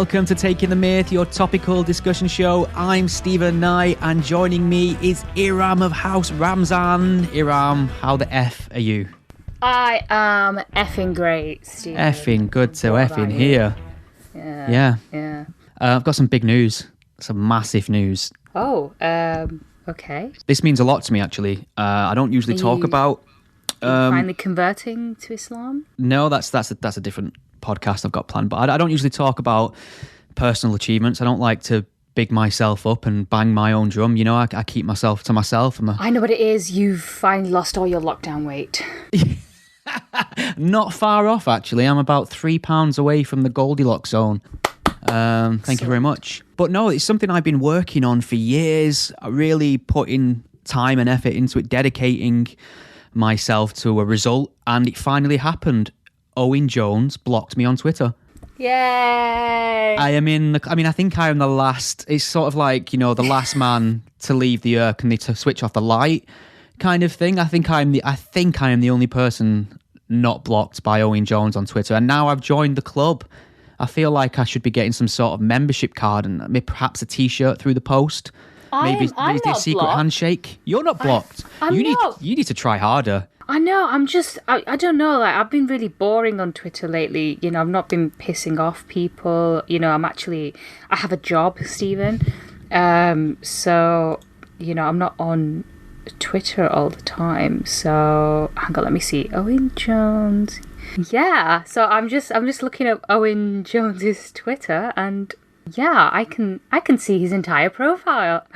Welcome to Taking the Myth, your topical discussion show. I'm Stephen Knight, and joining me is Iram of House Ramzan. Iram, how the F are you? I am effing great, Stephen. Effing good to effing here. Yeah. I've got some big news, some massive news. Oh, okay. This means a lot to me, actually. I don't usually talk about... finally converting to Islam? No, that's a different podcast I've got planned, but I don't usually talk about personal achievements. I don't like to big myself up and bang my own drum. You know, I keep myself to myself. I know what it is. You've finally lost all your lockdown weight. Not far off, actually. I'm about 3 pounds away from the Goldilocks zone. Thank you very much. But no, it's something I've been working on for years, really putting time and effort into it, dedicating myself to a result, and it finally happened. Owen Jones blocked me on Twitter. Yay! I think I am the last. It's sort of like, you know, the last man to leave the earth and to switch off the light kind of thing. I think I am the only person not blocked by Owen Jones on Twitter, and now I've joined the club. I feel like I should be getting some sort of membership card and maybe perhaps a T-shirt through the post. Maybe a secret handshake. You're not blocked. You need to try harder. I know, I don't know, like, I've been really boring on Twitter lately. You know, I've not been pissing off people. You know, I have a job, Stephen. So, you know, I'm not on Twitter all the time. So, hang on, let me see. Owen Jones. Yeah, so I'm just looking at Owen Jones's Twitter, and yeah, I can see his entire profile.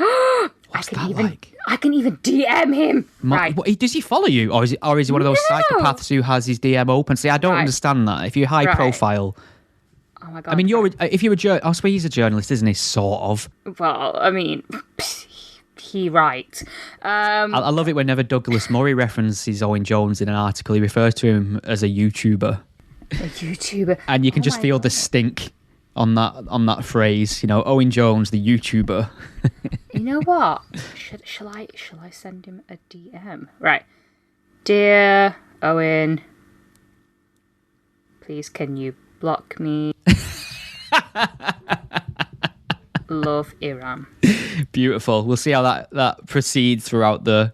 What's that like? I can even DM him. Right. Does he follow you, or is he one of those psychopaths who has his DM open? See, I don't understand that. If you're high profile, oh my god. I mean, I suppose he's a journalist, isn't he? Sort of. Well, I mean, he writes. I love it whenever Douglas Murray references Owen Jones in an article. He refers to him as a YouTuber. A YouTuber, and you can just feel the stink on that phrase, you know, Owen Jones, the YouTuber. You know what? Shall I send him a DM? Right. Dear Owen, please can you block me? Love, Iram. Beautiful. We'll see how that proceeds throughout the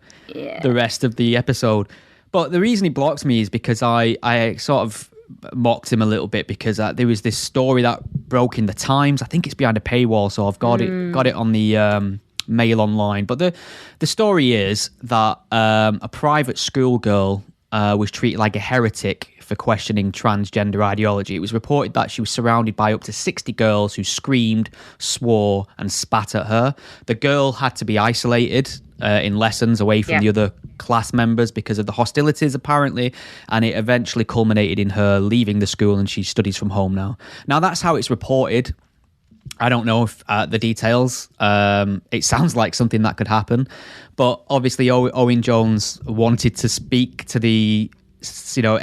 rest of the episode. But the reason he blocks me is because I sort of mocked him a little bit, because there was this story that broke in the Times. I think it's behind a paywall, so I've got it on the Mail Online. But the story is that a private school girl was treated like a heretic for questioning transgender ideology. It was reported that she was surrounded by up to 60 girls who screamed, swore, and spat at her. The girl had to be isolated in lessons away from the other class members because of the hostilities, apparently, and it eventually culminated in her leaving the school, and she studies from home now. Now, that's how it's reported. I don't know if the details. It sounds like something that could happen, but obviously Owen Jones wanted to speak to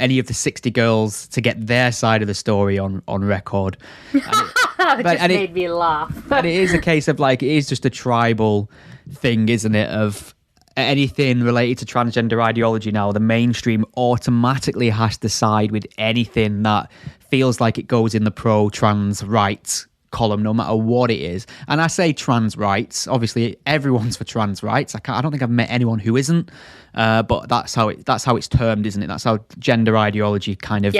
any of the 60 girls to get their side of the story on record. It made me laugh. But it is a case of, like, it is just a tribal thing, isn't it, of anything related to transgender ideology now. The mainstream automatically has to side with anything that feels like it goes in the pro-trans rights column, no matter what it is. And I say trans rights, obviously everyone's for trans rights. I don't think I've met anyone who isn't, but that's how it's termed, isn't it? That's how gender ideology kind of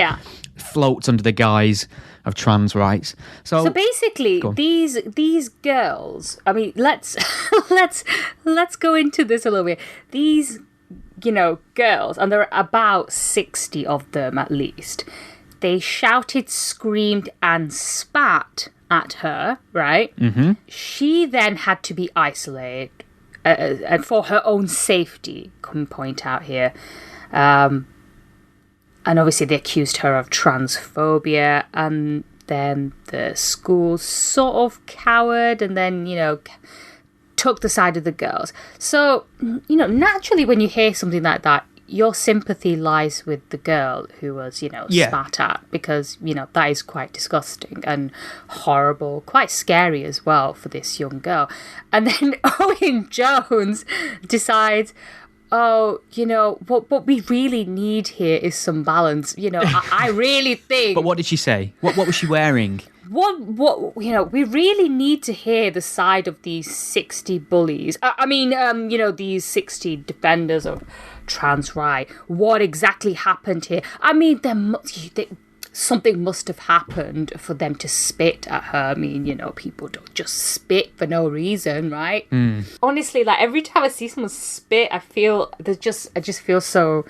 floats under the guise of trans rights. So basically, these girls, I mean, let's go into this a little bit. These, you know, girls, and there are about 60 of them at least, they shouted, screamed, and spat at her, right? Mm-hmm. She then had to be isolated and for her own safety, can point out here. And obviously they accused her of transphobia, and then the school sort of cowered and then, you know, took the side of the girls. So, you know, naturally when you hear something like that, your sympathy lies with the girl who was, you know, spat at, because, you know, that is quite disgusting and horrible, quite scary as well for this young girl. And then Owen Jones decides, oh, you know, what we really need here is some balance. You know, I really think... But what did she say? What was she wearing? we really need to hear the side of these 60 bullies. These 60 defenders of trans right. What exactly happened here? I mean, something must have happened for them to spit at her. I mean, people don't just spit for no reason, right? Honestly, like every time I see someone spit, I just feel so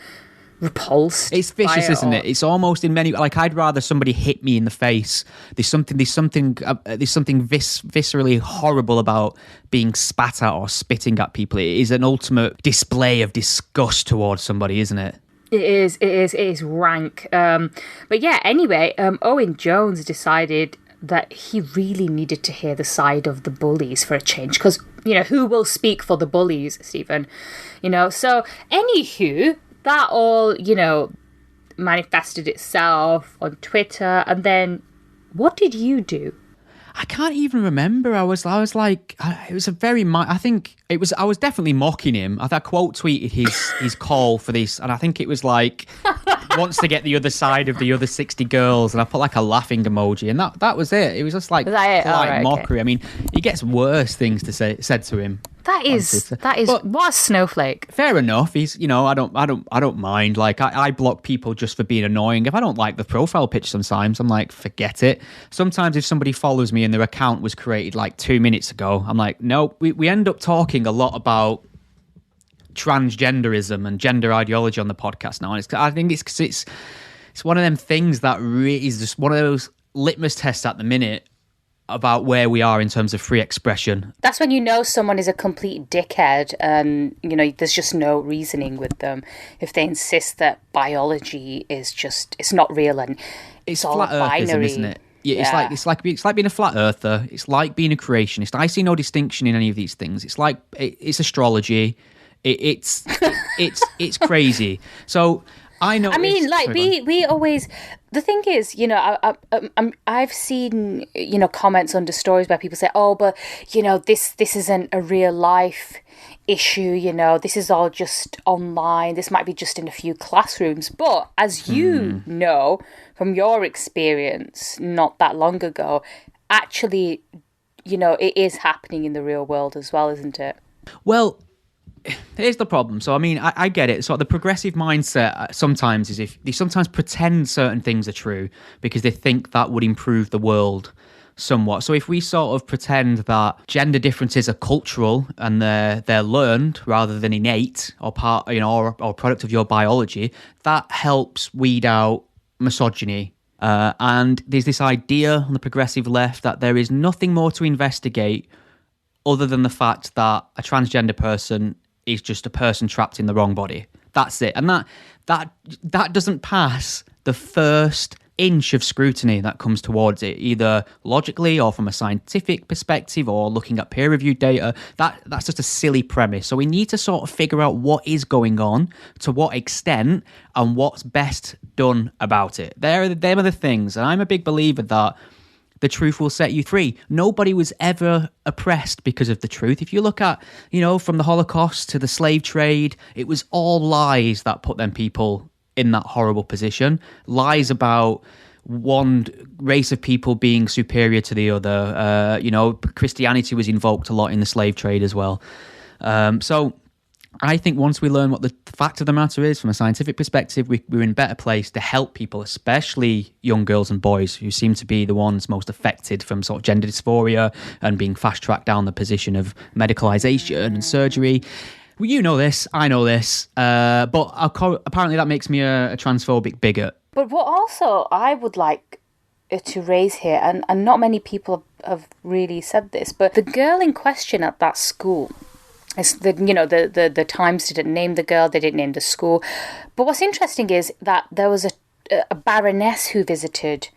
repulsed. It's vicious, isn't it? It's almost in many, like, I'd rather somebody hit me in the face. There's something viscerally horrible about being spat at or spitting at people. It is an ultimate display of disgust towards somebody, isn't it? It is rank. But yeah, anyway, Owen Jones decided that he really needed to hear the side of the bullies for a change, because, who will speak for the bullies, Stephen? So anywho, that all, manifested itself on Twitter. And then what did you do? I can't even remember. I was like, it was a very, I think it was, I was definitely mocking him. I quote tweeted his call for this, and I think it was like, wants to get the other side of the other 60 girls, and I put like a laughing emoji, and that was it. It was just like polite mockery. Okay. I mean, he gets worse things to say said to him. That is but, what a snowflake. Fair enough. He's, I don't mind. Like, I block people just for being annoying. If I don't like the profile picture sometimes, I'm like, forget it. Sometimes if somebody follows me and their account was created like 2 minutes ago, I'm like, no. We end up talking a lot about transgenderism and gender ideology on the podcast now, and I think it's one of them things that really is just one of those litmus tests at the minute about where we are in terms of free expression. That's when someone is a complete dickhead, and there's just no reasoning with them if they insist that biology is just, it's not real and it's all flat earthism, isn't it? Yeah, it's like being a flat earther. It's like being a creationist. I see no distinction in any of these things. It's like it's astrology. It's crazy. So I know. I mean, like we always. The thing is, I've seen comments under stories where people say, "Oh, but this isn't a real life issue. This is all just online. This might be just in a few classrooms." But as you know from your experience, not that long ago, actually, it is happening in the real world as well, isn't it? Well, here's the problem. So, I mean, I get it. So the progressive mindset sometimes is if they sometimes pretend certain things are true because they think that would improve the world somewhat. So if we sort of pretend that gender differences are cultural and they're learned rather than innate or part, or product of your biology, that helps weed out misogyny. And there's this idea on the progressive left that there is nothing more to investigate other than the fact that a transgender person is just a person trapped in the wrong body. That's it. And that doesn't pass the first inch of scrutiny that comes towards it, either logically or from a scientific perspective or looking at peer-reviewed data. That's just a silly premise. So we need to sort of figure out what is going on, to what extent, and what's best done about it. Them are the things. And I'm a big believer that the truth will set you free. Nobody was ever oppressed because of the truth. If you look at, from the Holocaust to the slave trade, it was all lies that put them people in that horrible position. Lies about one race of people being superior to the other. Christianity was invoked a lot in the slave trade as well. So I think once we learn what the fact of the matter is from a scientific perspective, we're in a better place to help people, especially young girls and boys who seem to be the ones most affected from sort of gender dysphoria and being fast-tracked down the position of medicalisation and surgery. Well, you know this, I know this, but apparently that makes me a transphobic bigot. But what also I would like to raise here, and not many people have really said this, but the girl in question at that school, the Times didn't name the girl, they didn't name the school. But what's interesting is that there was a baroness who visited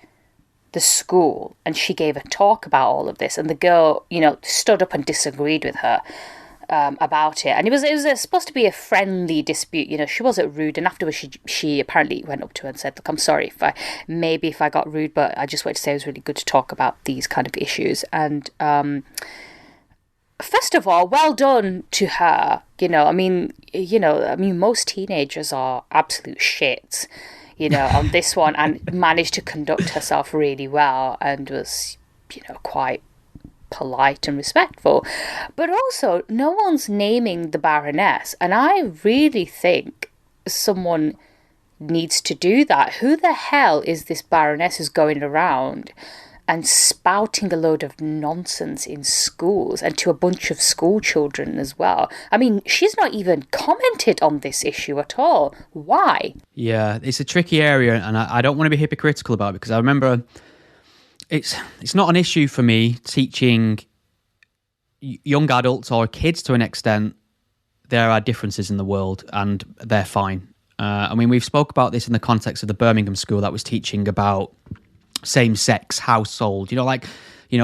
the school, and she gave a talk about all of this, and the girl, stood up and disagreed with her about it. And it was supposed to be a friendly dispute. She wasn't rude, and afterwards she apparently went up to her and said, "Look, I'm sorry if I got rude, but I just wanted to say it was really good to talk about these kind of issues." And first of all, well done to her. Most teenagers are absolute shit. on this one, and managed to conduct herself really well and was, quite polite and respectful. But also, no one's naming the Baroness, and I really think someone needs to do that. Who the hell is this Baroness who's going around and spouting a load of nonsense in schools and to a bunch of school children as well? I mean, she's not even commented on this issue at all. Why? Yeah, it's a tricky area, and I don't want to be hypocritical about it, because I remember it's not an issue for me teaching young adults or kids to an extent. There are differences in the world, and they're fine. I mean, we've spoke about this in the context of the Birmingham school that was teaching about same-sex household.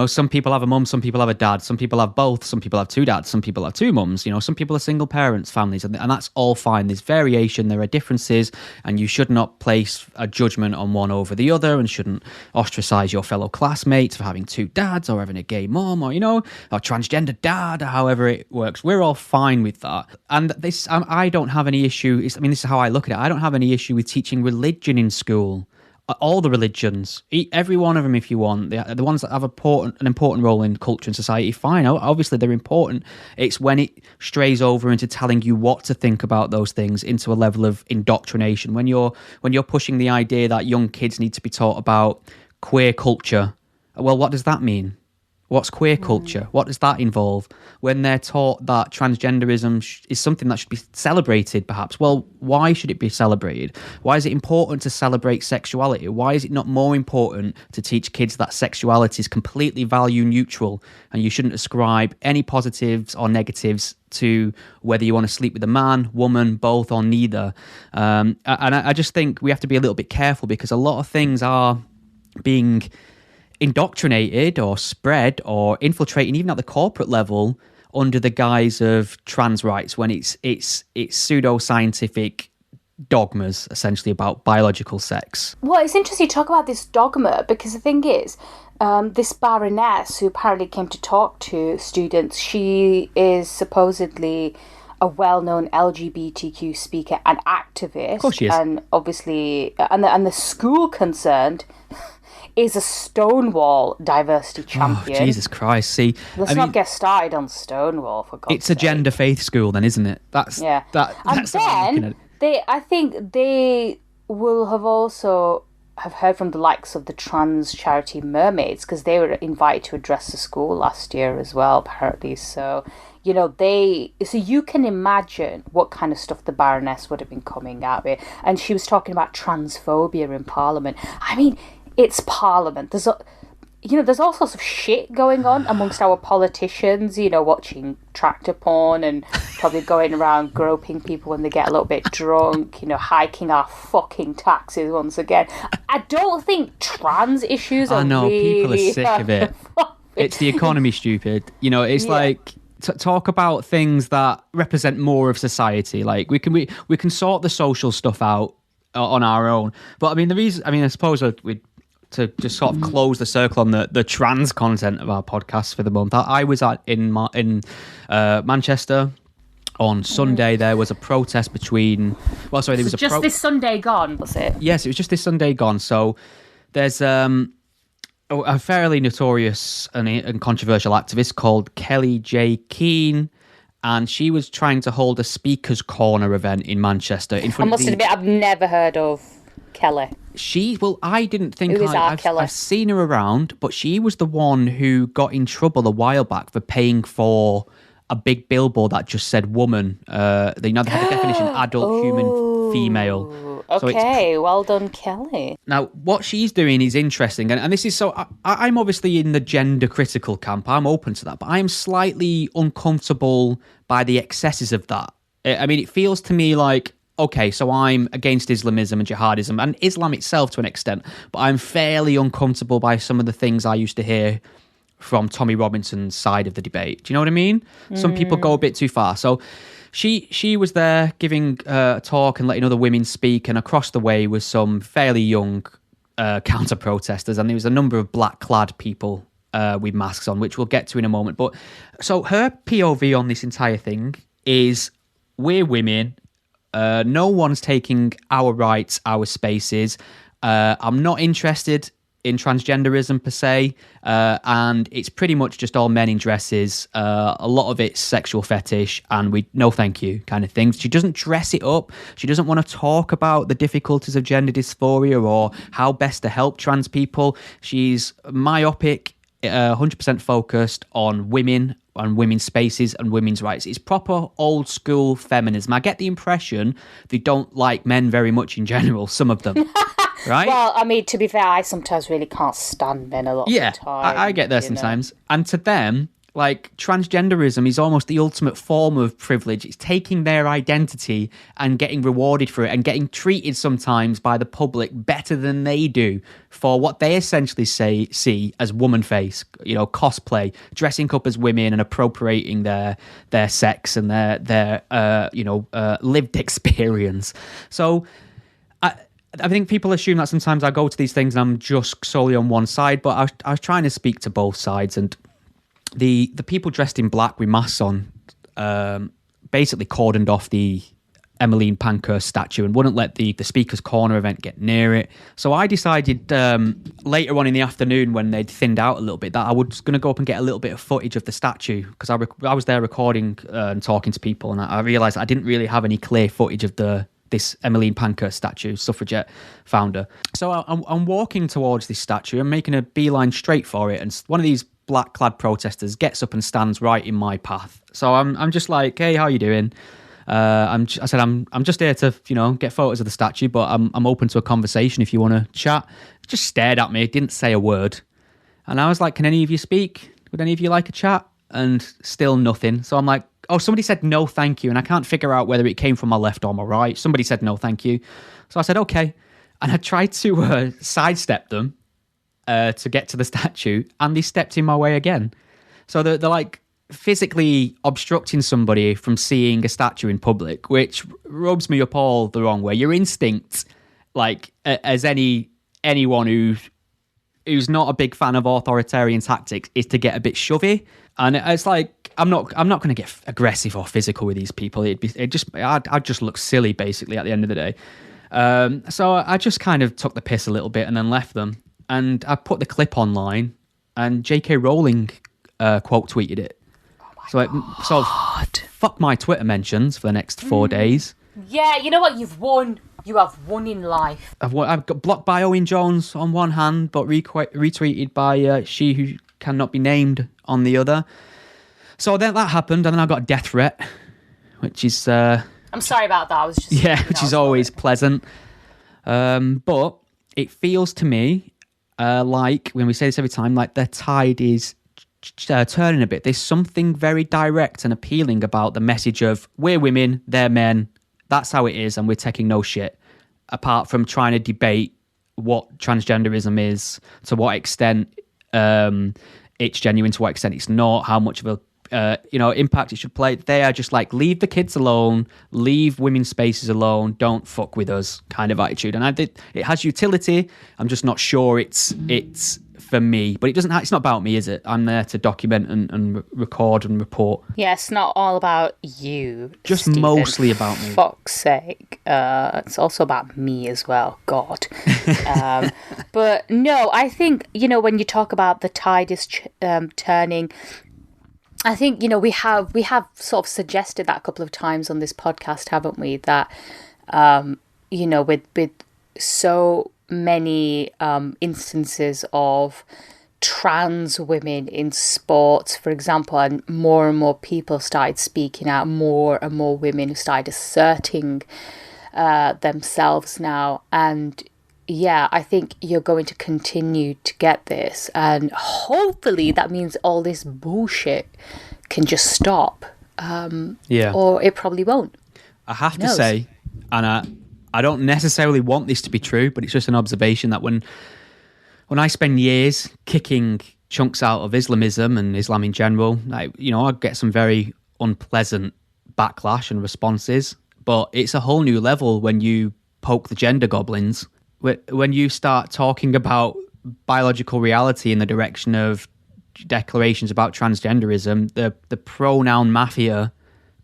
Some people have a mum, some people have a dad, some people have both, some people have two dads, some people have two mums, some people are single parents, families, and that's all fine. There's variation, there are differences, and you should not place a judgment on one over the other, and shouldn't ostracize your fellow classmates for having two dads or having a gay mum or transgender dad, or however it works. We're all fine with that. And this, I don't have any issue. This is how I look at it. I don't have any issue with teaching religion in school. All the religions, every one of them, if you want, the ones that have an important role in culture and society, fine. Obviously, they're important. It's when it strays over into telling you what to think about those things, into a level of indoctrination. When you're pushing the idea that young kids need to be taught about queer culture, well, what does that mean? What's queer culture? What does that involve? When they're taught that transgenderism is something that should be celebrated, perhaps, well, why should it be celebrated? Why is it important to celebrate sexuality? Why is it not more important to teach kids that sexuality is completely value neutral and you shouldn't ascribe any positives or negatives to whether you want to sleep with a man, woman, both, or neither? And I just think we have to be a little bit careful, because a lot of things are being indoctrinated or spread or infiltrating even at the corporate level under the guise of trans rights, when it's pseudo-scientific dogmas essentially about biological sex. Well, it's interesting you talk about this dogma, because the thing is, this Baroness who apparently came to talk to students, she is supposedly a well-known LGBTQ speaker and activist. Of course she is. And obviously, and the school concerned is a Stonewall diversity champion. Oh, Jesus Christ. See, Let's not get started on Stonewall, for God's sake. It's a gender faith school then, isn't it? That's and that's then I think they will have also have heard from the likes of the trans charity Mermaids, because they were invited to address the school last year as well, apparently. So, so you can imagine what kind of stuff the Baroness would have been coming out with. And she was talking about transphobia in Parliament. I mean, it's Parliament. There's all sorts of shit going on amongst our politicians, watching tractor porn and probably going around groping people when they get a little bit drunk, hiking our fucking taxes once again. I don't think trans issues are people are really sick of it. It's the economy, stupid. It's like... talk about things that represent more of society. Like we can sort the social stuff out on our own. But I suppose we'd to just sort of close the circle on the trans content of our podcast for the month. I was in Manchester on Sunday. There was a protest between... Well, sorry, there was just this Sunday gone, was it? Yes, it was just this Sunday gone. So there's a fairly notorious and controversial activist called Kelly J. Keane, and she was trying to hold a Speaker's Corner event in Manchester. I must admit, I've never heard of Kelly. I didn't think I've seen her around, but she was the one who got in trouble a while back for paying for a big billboard that just said woman. They had the definition adult, human, female. Okay, well done, Kelly. Now, what she's doing is interesting, and this is so... I'm obviously in the gender critical camp. I'm open to that, but I am slightly uncomfortable by the excesses of that. I mean, it feels to me like, okay, so I'm against Islamism and jihadism and Islam itself to an extent, but I'm fairly uncomfortable by some of the things I used to hear from Tommy Robinson's side of the debate. Do you know what I mean? Some people go a bit too far. So she was there giving a talk and letting other women speak, and across the way was some fairly young counter-protesters, and there was a number of black-clad people with masks on, which we'll get to in a moment. But so her POV on this entire thing is, we're women, No one's taking our rights, our spaces. I'm not interested in transgenderism per se, and it's pretty much just all men in dresses. A lot of it's sexual fetish, and we no thank you kind of thing. She doesn't dress it up. She doesn't want to talk about the difficulties of gender dysphoria or how best to help trans people. She's myopic, 100% focused on women and women's spaces and women's rights. It's proper old school feminism. I get the impression they don't like men very much in general, some of them. Right? Well, I mean, to be fair, I sometimes really can't stand men a lot of the time. I get there sometimes. And to them, like, transgenderism is almost the ultimate form of privilege. It's taking their identity and getting rewarded for it and getting treated sometimes by the public better than they do for what they essentially see as woman face, cosplay, dressing up as women and appropriating their sex and their lived experience. So I think people assume that sometimes I go to these things and I'm just solely on one side, but I was trying to speak to both sides, and the people dressed in black with masks on basically cordoned off the Emmeline Pankhurst statue and wouldn't let the Speaker's Corner event get near it. So I decided later on in the afternoon, when they'd thinned out a little bit, that I was going to go up and get a little bit of footage of the statue, because I was there recording and talking to people, and I realised I didn't really have any clear footage of this Emmeline Pankhurst statue, suffragette founder. So I'm walking towards this statue. I'm making a beeline straight for it, and one of these black-clad protesters gets up and stands right in my path. So I'm just like, hey, how you doing? I said I'm just here to get photos of the statue, but I'm open to a conversation if you want to chat. Just stared at me, didn't say a word, and I was like, can any of you speak? Would any of you like a chat? And still nothing. So I'm like, oh, somebody said no thank you, and I can't figure out whether it came from my left or my right. Somebody said no thank you. So I said okay, and I tried to sidestep them to get to the statue, and they stepped in my way again. So they're like physically obstructing somebody from seeing a statue in public, which rubs me up all the wrong way. Your instinct, like as anyone who's not a big fan of authoritarian tactics, is to get a bit shovey. And it's like, I'm not going to get aggressive or physical with these people. I'd just look silly basically at the end of the day. So I just kind of took the piss a little bit and then left them. And I put the clip online, and J.K. Rowling quote tweeted it. So it sort of fuck my Twitter mentions for the next 4 days. Yeah, you know what? You've won. You have won in life. I've got blocked by Owen Jones on one hand, but retweeted by she who cannot be named on the other. So then that happened, and then I got a death threat, which is... I'm sorry about that. I was just... which is always pleasant. But it feels to me like, when we say this every time, like the tide is turning a bit. There's something very direct and appealing about the message of, we're women, they're men, that's how it is, and we're taking no shit. Apart from trying to debate what transgenderism is, to what extent it's genuine, to what extent it's not, how much of a impact it should play. They are just like, leave the kids alone, leave women's spaces alone, don't fuck with us kind of attitude. And it has utility. I'm just not sure it's for me, but it's not about me, is it? I'm there to document and record and report. Yeah, it's not all about you, just Stephen. Mostly about me. Fuck's sake. It's also about me as well. God. But no, I think, when you talk about the tide is turning, I think, we have sort of suggested that a couple of times on this podcast, haven't we? That, with so many instances of trans women in sports, for example, and more people started speaking out, more and more women started asserting themselves now. And yeah, I think you're going to continue to get this, and hopefully that means all this bullshit can just stop. Or it probably won't. I have to say, and I don't necessarily want this to be true, but it's just an observation that when I spend years kicking chunks out of Islamism and Islam in general, I get some very unpleasant backlash and responses, but it's a whole new level when you poke the gender goblins. When you start talking about biological reality in the direction of declarations about transgenderism, the pronoun mafia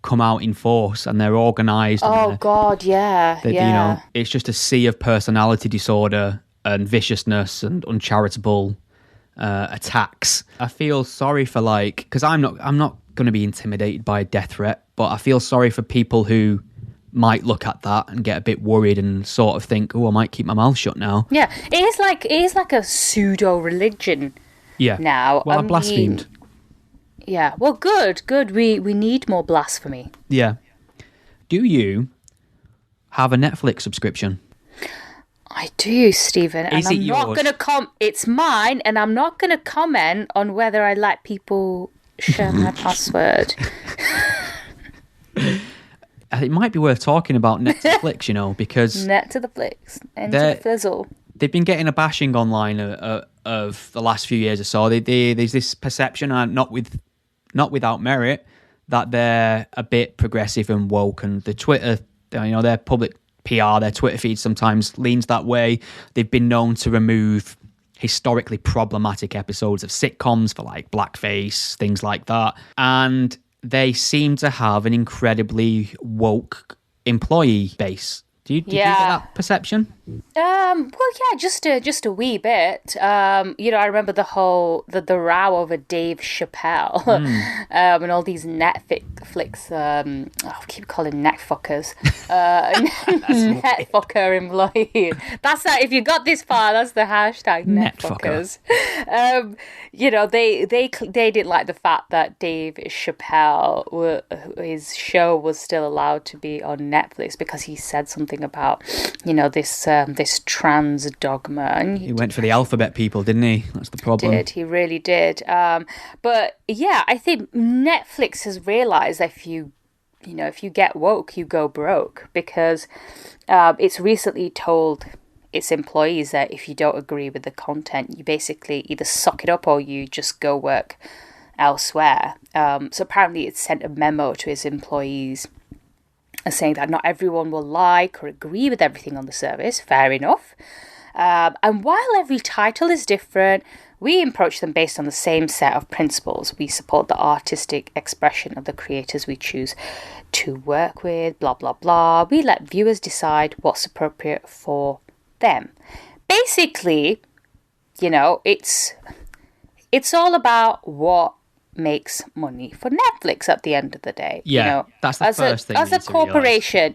come out in force and they're organised. Oh God, yeah, You know, it's just a sea of personality disorder and viciousness and uncharitable attacks. I feel sorry for because I'm not going to be intimidated by a death threat, but I feel sorry for people who might look at that and get a bit worried and sort of think, oh, I might keep my mouth shut now. Yeah, it is like a pseudo religion. Yeah. Now, well, I blasphemed. Yeah. Well, good. We need more blasphemy. Yeah. Do you have a Netflix subscription? I do, Stephen. Is it yours? Not gonna it's mine, and I'm not gonna comment on whether I let people share my password. It might be worth talking about Netflix, you know, because Net to the flicks, into the fizzle. They've been getting a bashing online of the last few years or so. There's this perception, not without merit, that they're a bit progressive and woke, and the Twitter, you know, their public PR, their Twitter feed sometimes leans that way. They've been known to remove historically problematic episodes of sitcoms for like blackface, things like that, and they seem to have an incredibly woke employee base. Did you get that perception? Well, yeah, just a wee bit. You know, I remember the row over Dave Chappelle and all these Netflix. I keep calling netfuckers. Netfucker employees. That's that. If you got this far, that's the hashtag netfuckers. You know, they didn't like the fact that Dave Chappelle, his show was still allowed to be on Netflix because he said something about, you know, this trans dogma. And he went for the alphabet people, didn't he? That's the problem. He really did. But yeah, I think Netflix has realised that if you get woke, you go broke, because it's recently told its employees that if you don't agree with the content, you basically either suck it up or you just go work elsewhere. So apparently it's sent a memo to its employees saying that not everyone will like or agree with everything on the service. Fair enough. And while every title is different, we approach them based on the same set of principles. We support the artistic expression of the creators we choose to work with, blah, blah, blah. We let viewers decide what's appropriate for them. Basically, you know, it's all about what makes money for Netflix at the end of the day. Yeah, you know, that's the first thing. As a corporation,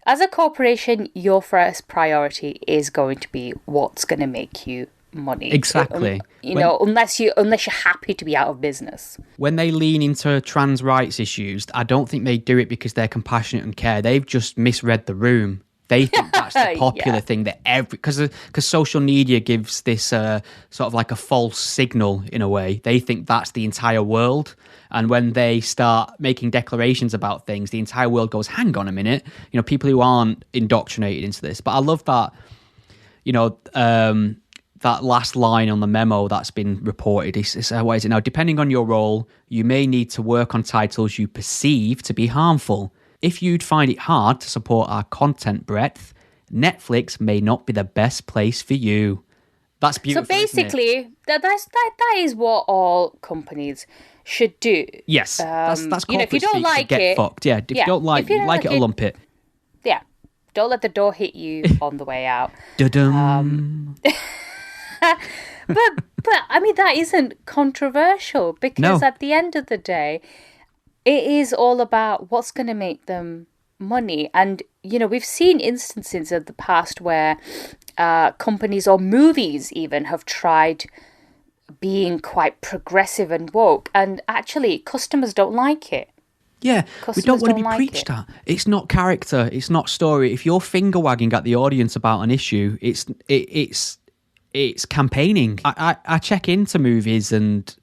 as a corporation, your first priority is going to be what's going to make you money. Exactly. Unless you're happy to be out of business. When they lean into trans rights issues, I don't think they do it because they're compassionate and care. They've just misread the room. They think that's the popular thing that because social media gives this sort of like a false signal in a way. They think that's the entire world. And when they start making declarations about things, the entire world goes, hang on a minute. You know, people who aren't indoctrinated into this. But I love that, you know, that last line on the memo that's been reported. What is it now? Depending on your role, you may need to work on titles you perceive to be harmful. If you'd find it hard to support our content breadth, Netflix may not be the best place for you. That's beautiful. So basically, that is what all companies should do. Yes, that's corporate if you don't like get it, fucked. Yeah, if you don't like it or lump it. Yeah, don't let the door hit you on the way out. Da-dum. But I mean, that isn't controversial, because at the end of the day, it is all about what's going to make them money. And, you know, we've seen instances of the past where companies or movies even have tried being quite progressive and woke, and actually customers don't like it. Yeah, we don't want to be preached at. It's not character, it's not story. If you're finger wagging at the audience about an issue, it's campaigning. I check into movies and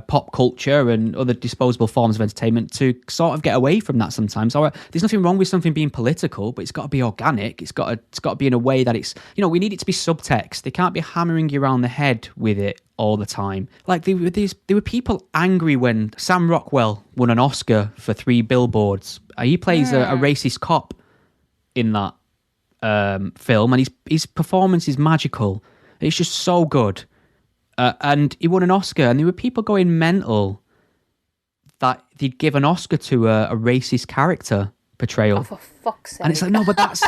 pop culture and other disposable forms of entertainment to sort of get away from that sometimes. Or there's nothing wrong with something being political, but it's got to be organic. It's got to be in a way that it's, you know, we need it to be subtext. They can't be hammering you around the head with it all the time. Like there were people angry when Sam Rockwell won an Oscar for 3 Billboards. He plays a racist cop in that film, and his performance is magical. It's just so good, and he won an Oscar, and there were people going mental that they'd give an Oscar to a racist character portrayal. Oh, for fuck's sake. And it's like, no, but that's...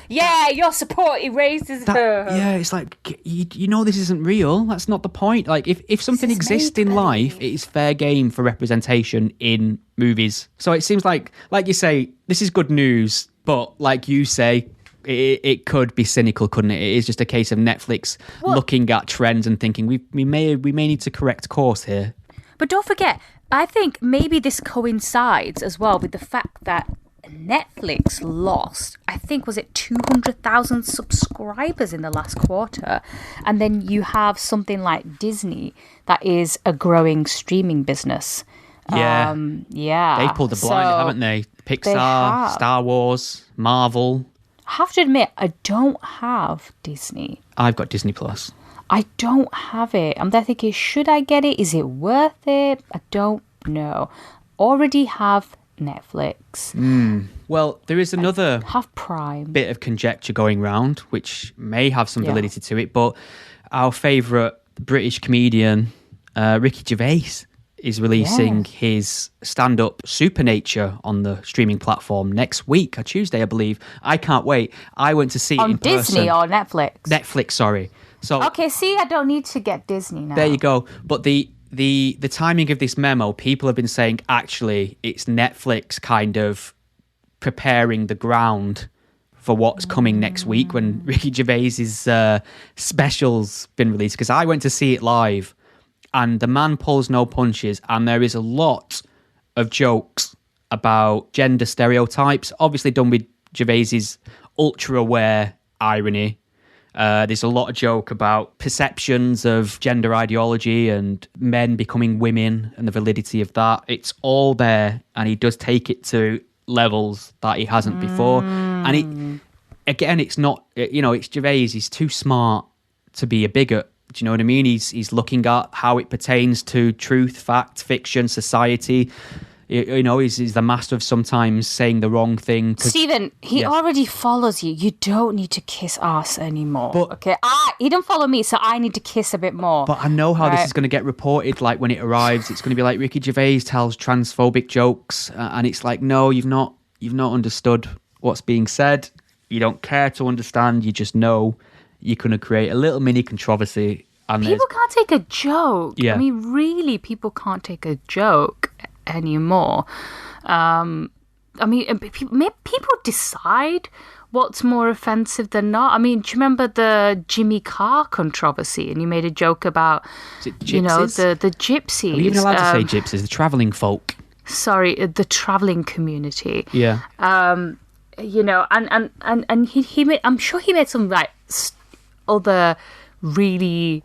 Yeah, your support erases her. Yeah, it's like, you know this isn't real. That's not the point. Like, if something exists in life, it is fair game for representation in movies. So it seems like you say, this is good news, but like you say, it could be cynical, couldn't it? It is just a case of Netflix looking at trends and thinking, we may need to correct course here. But don't forget, I think maybe this coincides as well with the fact that Netflix lost, I think, was it 200,000 subscribers in the last quarter? And then you have something like Disney that is a growing streaming business. Yeah. They've pulled the blind, haven't they? Pixar, Star Wars, Marvel. I have to admit, I don't have Disney. I've got Disney Plus. I don't have it. I'm there thinking, should I get it? Is it worth it? I don't know. Already have Netflix. Well, there is another have Prime bit of conjecture going round, which may have some validity to it, but our favourite British comedian, Ricky Gervais, is releasing his stand-up Supernature on the streaming platform next week, a Tuesday, I believe. I can't wait. I went to see it in person. On Disney or Netflix? Netflix, sorry. So okay, see, I don't need to get Disney now. There you go. But the timing of this memo, people have been saying, actually, it's Netflix kind of preparing the ground for what's coming next week when Ricky Gervais's special's been released. Because I went to see it live, and the man pulls no punches, and there is a lot of jokes about gender stereotypes, obviously done with Gervais's ultra-aware irony. There's a lot of joke about perceptions of gender ideology and men becoming women and the validity of that. It's all there, and he does take it to levels that he hasn't before. And it's not, it's Gervais. He's too smart to be a bigot. Do you know what I mean? He's looking at how it pertains to truth, fact, fiction, society. He's the master of sometimes saying the wrong thing. Stephen, he already follows you. You don't need to kiss ass anymore. But, okay, he don't follow me, so I need to kiss a bit more. But I know how this is going to get reported. Like when it arrives, it's going to be like Ricky Gervais tells transphobic jokes, and it's like, no, you've not understood what's being said. You don't care to understand. You just know you're going to create a little mini controversy. And people can't take a joke. Yeah. I mean, really, people can't take a joke anymore. I mean, people decide what's more offensive than not. I mean, do you remember the Jimmy Carr controversy? And you made a joke about, the gypsies. Are we even allowed to say gypsies? The travelling folk. Sorry, the travelling community. Yeah. And he made, I'm sure he made some like other really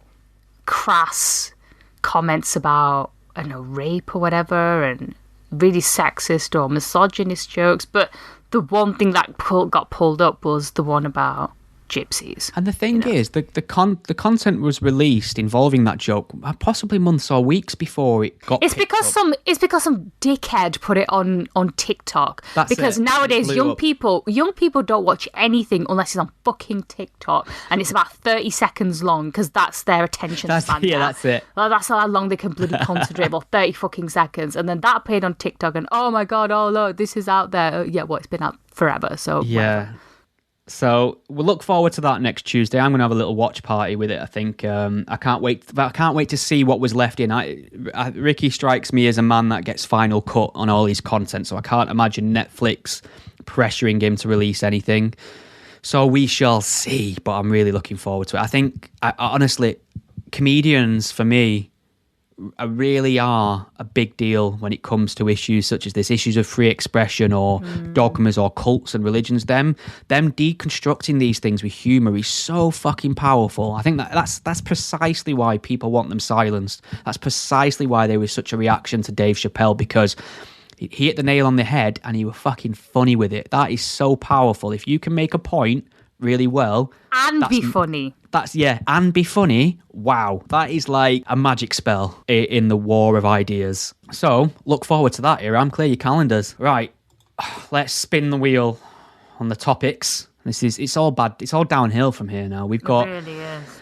crass comments about, I don't know, rape or whatever, and really sexist or misogynist jokes. But the one thing that got pulled up was the one about gypsies. And the thing is, the content was released involving that joke possibly months or weeks before it got. It's because some dickhead put it on TikTok. Because nowadays young people don't watch anything unless it's on fucking TikTok, and it's about 30 seconds long because that's their attention span. Yeah, that's it. Well, that's how long they can bloody concentrate. About 30 fucking seconds, and then that played on TikTok, and oh my god, oh look, this is out there. It's been out forever. So yeah. Whatever. So we'll look forward to that next Tuesday. I'm going to have a little watch party with it, I think. I can't wait to see what was left in. Ricky strikes me as a man that gets final cut on all his content, so I can't imagine Netflix pressuring him to release anything. So we shall see, but I'm really looking forward to it. I think, honestly, comedians, for me, really are a big deal when it comes to issues such as this, issues of free expression or dogmas or cults and religions. Them deconstructing these things with humour is so fucking powerful. I think that's precisely why people want them silenced. That's precisely why there was such a reaction to Dave Chappelle, because he hit the nail on the head and he was fucking funny with it. That is so powerful. If you can make a point really well and be funny. And be funny. Wow, that is like a magic spell in the war of ideas. So look forward to that, Iram. Clear your calendars. Right, let's spin the wheel on the topics. It's all bad. It's all downhill from here now. We've got. It really is.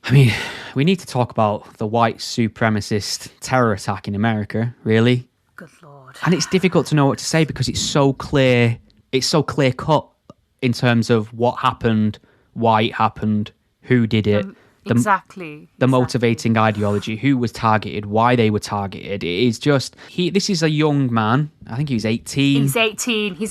I mean, we need to talk about the white supremacist terror attack in America. Really. Good lord. And it's difficult to know what to say because it's so clear. It's so clear cut in terms of what happened, why it happened, who did it. The motivating ideology, who was targeted, why they were targeted. It is just this is a young man. I think he was 18. He's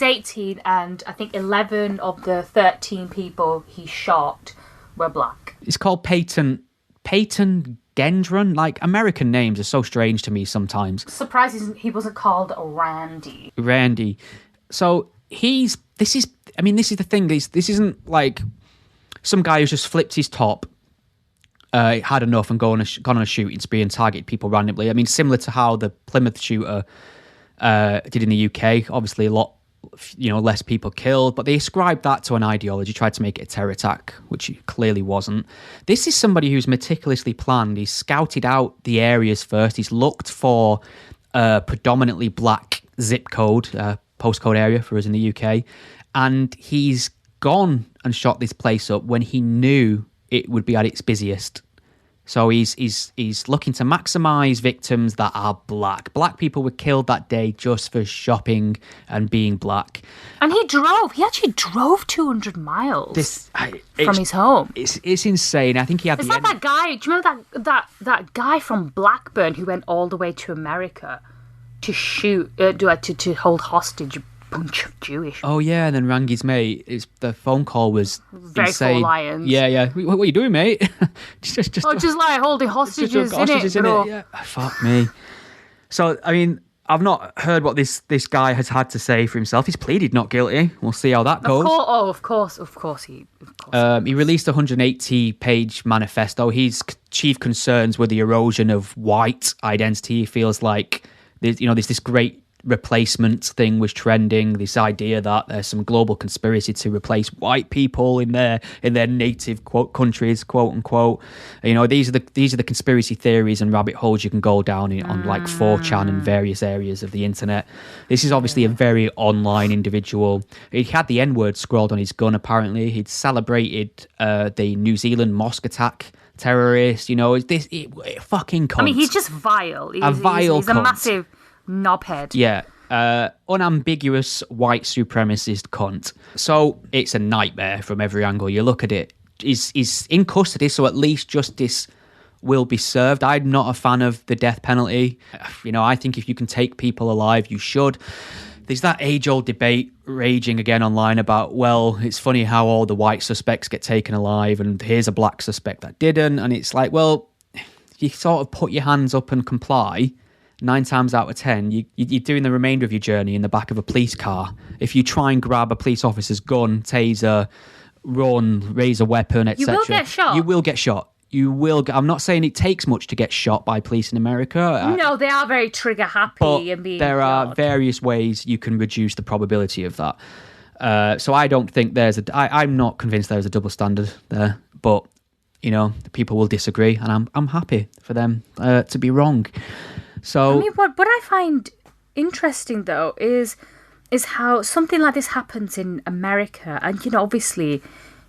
18, and I think 11 of the 13 people he shot were black. It's called Peyton Gendron. Like, American names are so strange to me sometimes. Surprising he wasn't called Randy. So this is the thing. This isn't like some guy who's just flipped his top, had enough and gone on a shooting spree and targeted people randomly. I mean, similar to how the Plymouth shooter did in the UK. Obviously, a lot less people killed, but they ascribed that to an ideology, tried to make it a terror attack, which it clearly wasn't. This is somebody who's meticulously planned. He's scouted out the areas first. He's looked for a predominantly black zip code, postcode area for us in the UK, and he's gone and shot this place up when he knew it would be at its busiest. So he's looking to maximise victims that are black. Black people were killed that day just for shopping and being black. And he actually drove 200 miles from his home. It's insane. I think he had that guy, do you remember that guy from Blackburn who went all the way to America to shoot, to hold hostage bunch of Jewish. Oh yeah, and then rang his mate. The phone call was very insane. Four lions. Yeah. What are you doing, mate? just like holding hostages, innit? Yeah. Fuck me. So I mean, I've not heard what this guy has had to say for himself. He's pleaded not guilty. We'll see how that goes. Of course he. He released a 180-page manifesto. His chief concerns were the erosion of white identity. He feels like there's this great replacement thing was trending, this idea that there's some global conspiracy to replace white people in their native countries, quote unquote. These are the conspiracy theories and rabbit holes you can go down on like 4chan and various areas of the internet. This is obviously a very online individual. He had the N-word scrawled on his gun, apparently. He'd celebrated the New Zealand mosque attack terrorist. Fucking cunt. I mean, he's just vile. He's cunt. A massive knobhead. Yeah, unambiguous white supremacist cunt. So it's a nightmare from every angle you look at it. He's in custody, so at least justice will be served. I'm not a fan of the death penalty. I think if you can take people alive, you should. There's that age-old debate raging again online about, well, it's funny how all the white suspects get taken alive and here's a black suspect that didn't. And it's like, well, you sort of put your hands up and comply. 9 times out of 10, you're doing the remainder of your journey in the back of a police car. If you try and grab a police officer's gun, taser, run, raise a weapon, etc., you will get shot. You will get shot. You will. I'm not saying it takes much to get shot by police in America. No, they are very trigger happy and being. There are various ways you can reduce the probability of that. So I don't think I'm not convinced there's a double standard there, but people will disagree, and I'm happy for them to be wrong. So, I mean, what I find interesting though is how something like this happens in America, and obviously,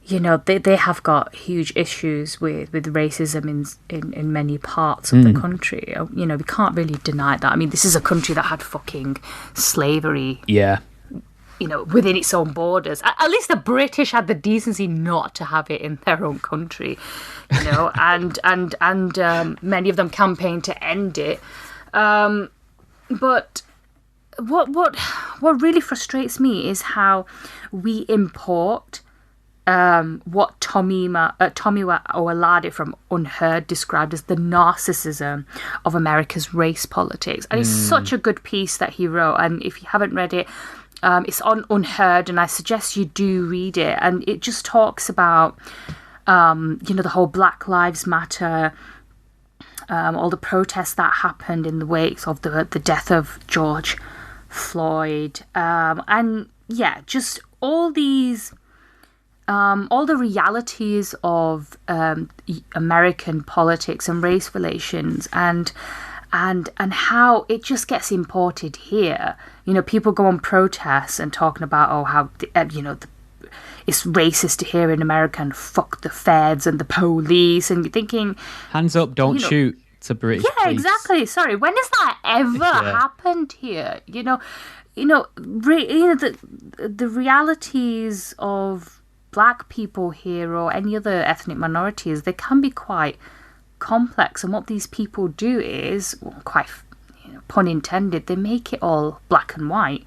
they have got huge issues with racism in many parts of the country. We can't really deny that. I mean, this is a country that had fucking slavery. Yeah. Within its own borders. At least the British had the decency not to have it in their own country. And many of them campaigned to end it. But what really frustrates me is how we import what Tomiwa Owolade from Unheard described as the narcissism of America's race politics. And it's such a good piece that he wrote. And if you haven't read it, it's on Unheard, and I suggest you do read it. And it just talks about, the whole Black Lives Matter, all the protests that happened in the wake of the death of George Floyd, and just all these, all the realities of American politics and race relations, and how it just gets imported here. People go on protests and talking about how it's racist to hear in America and fuck the feds and the police, and you're thinking, hands up, don't shoot. to British Yeah, police. exactly. Sorry, when has that ever happened here? The realities of black people here or any other ethnic minorities, they can be quite complex. And what these people do is, quite pun intended, they make it all black and white.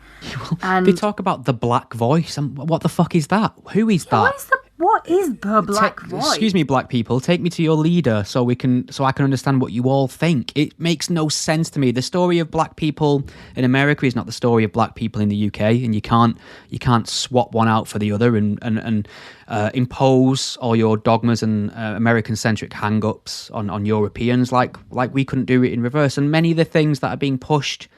And they talk about the black voice. And what the fuck is that? Who is that? What is the black voice? Excuse me, black people. Take me to your leader so I can understand what you all think. It makes no sense to me. The story of black people in America is not the story of black people in the UK, and you can't swap one out for the other and impose all your dogmas and American-centric hang-ups on Europeans like we couldn't do it in reverse. And many of the things that are being pushed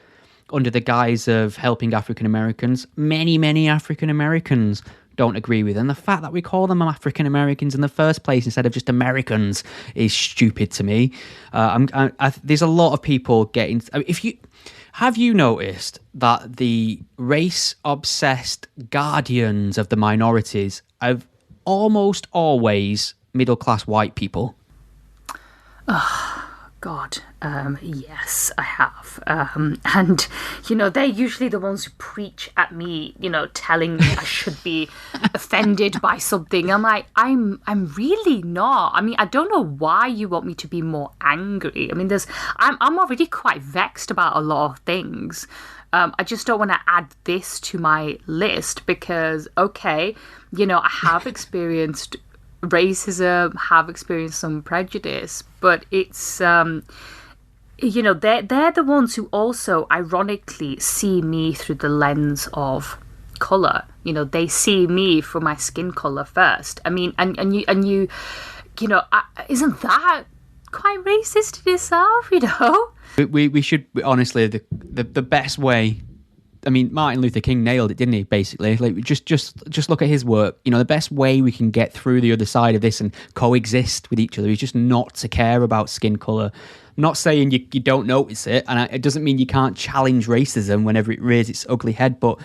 under the guise of helping African Americans, many African Americans don't agree with. And the fact that we call them African Americans in the first place instead of just Americans is stupid to me. There's a lot of people getting. Have you noticed that the race-obsessed guardians of the minorities are almost always middle-class white people? God, yes, I have. And, they're usually the ones who preach at me, telling me I should be offended by something. I'm like, I'm really not. I mean, I don't know why you want me to be more angry. I mean, I'm already quite vexed about a lot of things. I just don't want to add this to my list because, I have experienced racism, have experienced some prejudice, but it's they're the ones who also ironically see me through the lens of color. They see me for my skin color first. I mean, and you isn't that quite racist in itself? We should honestly the best way. I mean, Martin Luther King nailed it, didn't he? Basically, like just look at his work. The best way we can get through the other side of this and coexist with each other is just not to care about skin color. I'm not saying you don't notice it, and it doesn't mean you can't challenge racism whenever it rears its ugly head. But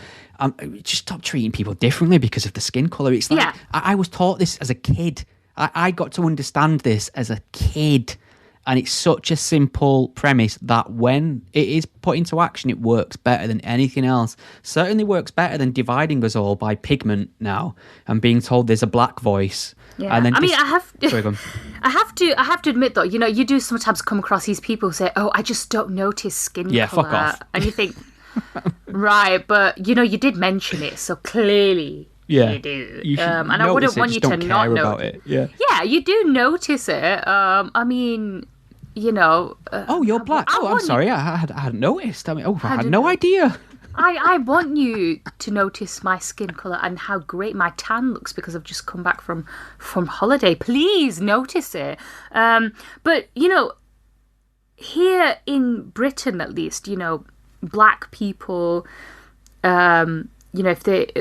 just stop treating people differently because of the skin color. It's like I was taught this as a kid. I got to understand this as a kid. And it's such a simple premise that when it is put into action, it works better than anything else. Certainly works better than dividing us all by pigment now and being told there's a black voice. Yeah. And then I have Sorry, go on. I have to admit though, you do sometimes come across these people who say, "Oh, I just don't notice skin color." Yeah, fuck off. And you think, right, but you did mention it, so clearly. Yeah, you do. You and I wouldn't want you to not know about it. Yeah, you do notice it. I mean, oh, you're black. I'm sorry. I hadn't noticed. I mean, I had no idea. I want you to notice my skin colour and how great my tan looks because I've just come back from holiday. Please notice it. But, here in Britain, at least, black people, if they,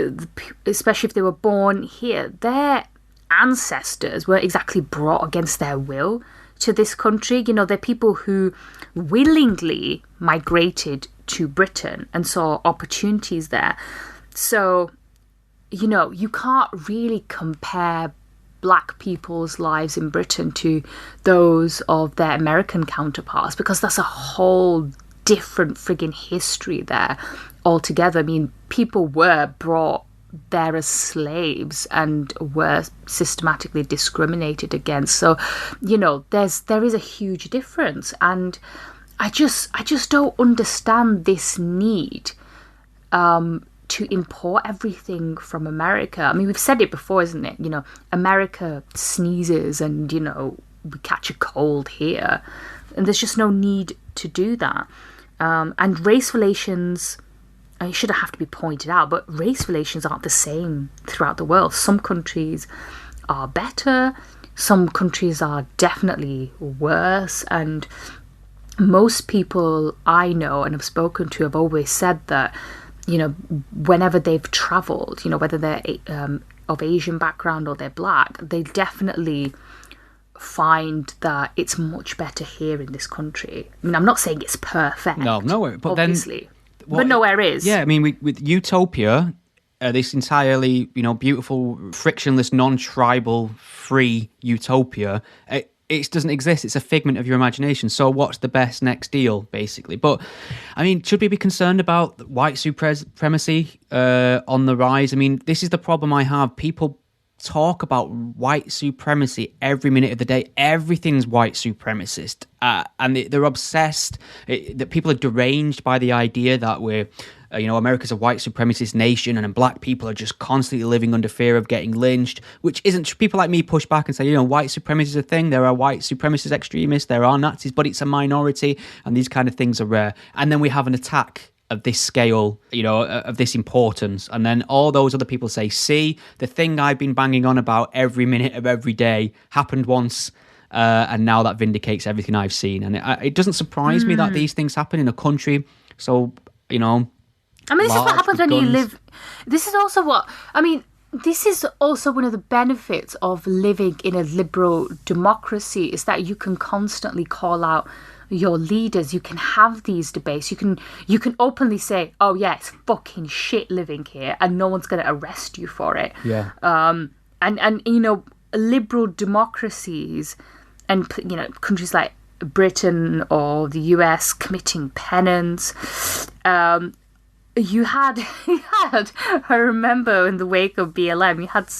especially if they were born here, their ancestors weren't exactly brought against their will to this country. They're people who willingly migrated to Britain and saw opportunities there. So, you can't really compare black people's lives in Britain to those of their American counterparts because that's a whole different friggin' history there altogether. I mean, people were brought there as slaves and were systematically discriminated against. So, there is a huge difference, and I just don't understand this need to import everything from America. I mean, we've said it before, isn't it? America sneezes and we catch a cold here, and there's just no need to do that. And race relations, it shouldn't have to be pointed out, but race relations aren't the same throughout the world. Some countries are better, some countries are definitely worse, and most people I know and have spoken to have always said that, whenever they've travelled, whether they're of Asian background or they're black, they definitely find that it's much better here in this country. I mean, I'm not saying it's perfect. No, but obviously. Then... But nowhere is. Yeah, I mean, with Utopia, this entirely, beautiful, frictionless, non-tribal, free utopia, it doesn't exist. It's a figment of your imagination. So what's the best next deal, basically? But, I mean, should we be concerned about white supremacy on the rise? I mean, this is the problem I have. People talk about white supremacy every minute of the day. Everything's white supremacist. And they're obsessed. That people are deranged by the idea that we're... America's a white supremacist nation and black people are just constantly living under fear of getting lynched, which isn't... People like me push back and say, white supremacy is a thing. There are white supremacist extremists, there are Nazis, but it's a minority and these kind of things are rare. And then we have an attack of this scale, of this importance. And then all those other people say, see, the thing I've been banging on about every minute of every day happened once. And now that vindicates everything I've seen. And it doesn't surprise me that these things happen in a country. So, I mean, this is what happens when you live. This is also one of the benefits of living in a liberal democracy is that you can constantly call out your leaders. You can have these debates. You can openly say, "Oh yeah, it's fucking shit living here," and no one's going to arrest you for it. Yeah. And liberal democracies and countries like Britain or the US committing penance. You had, I remember in the wake of BLM, you had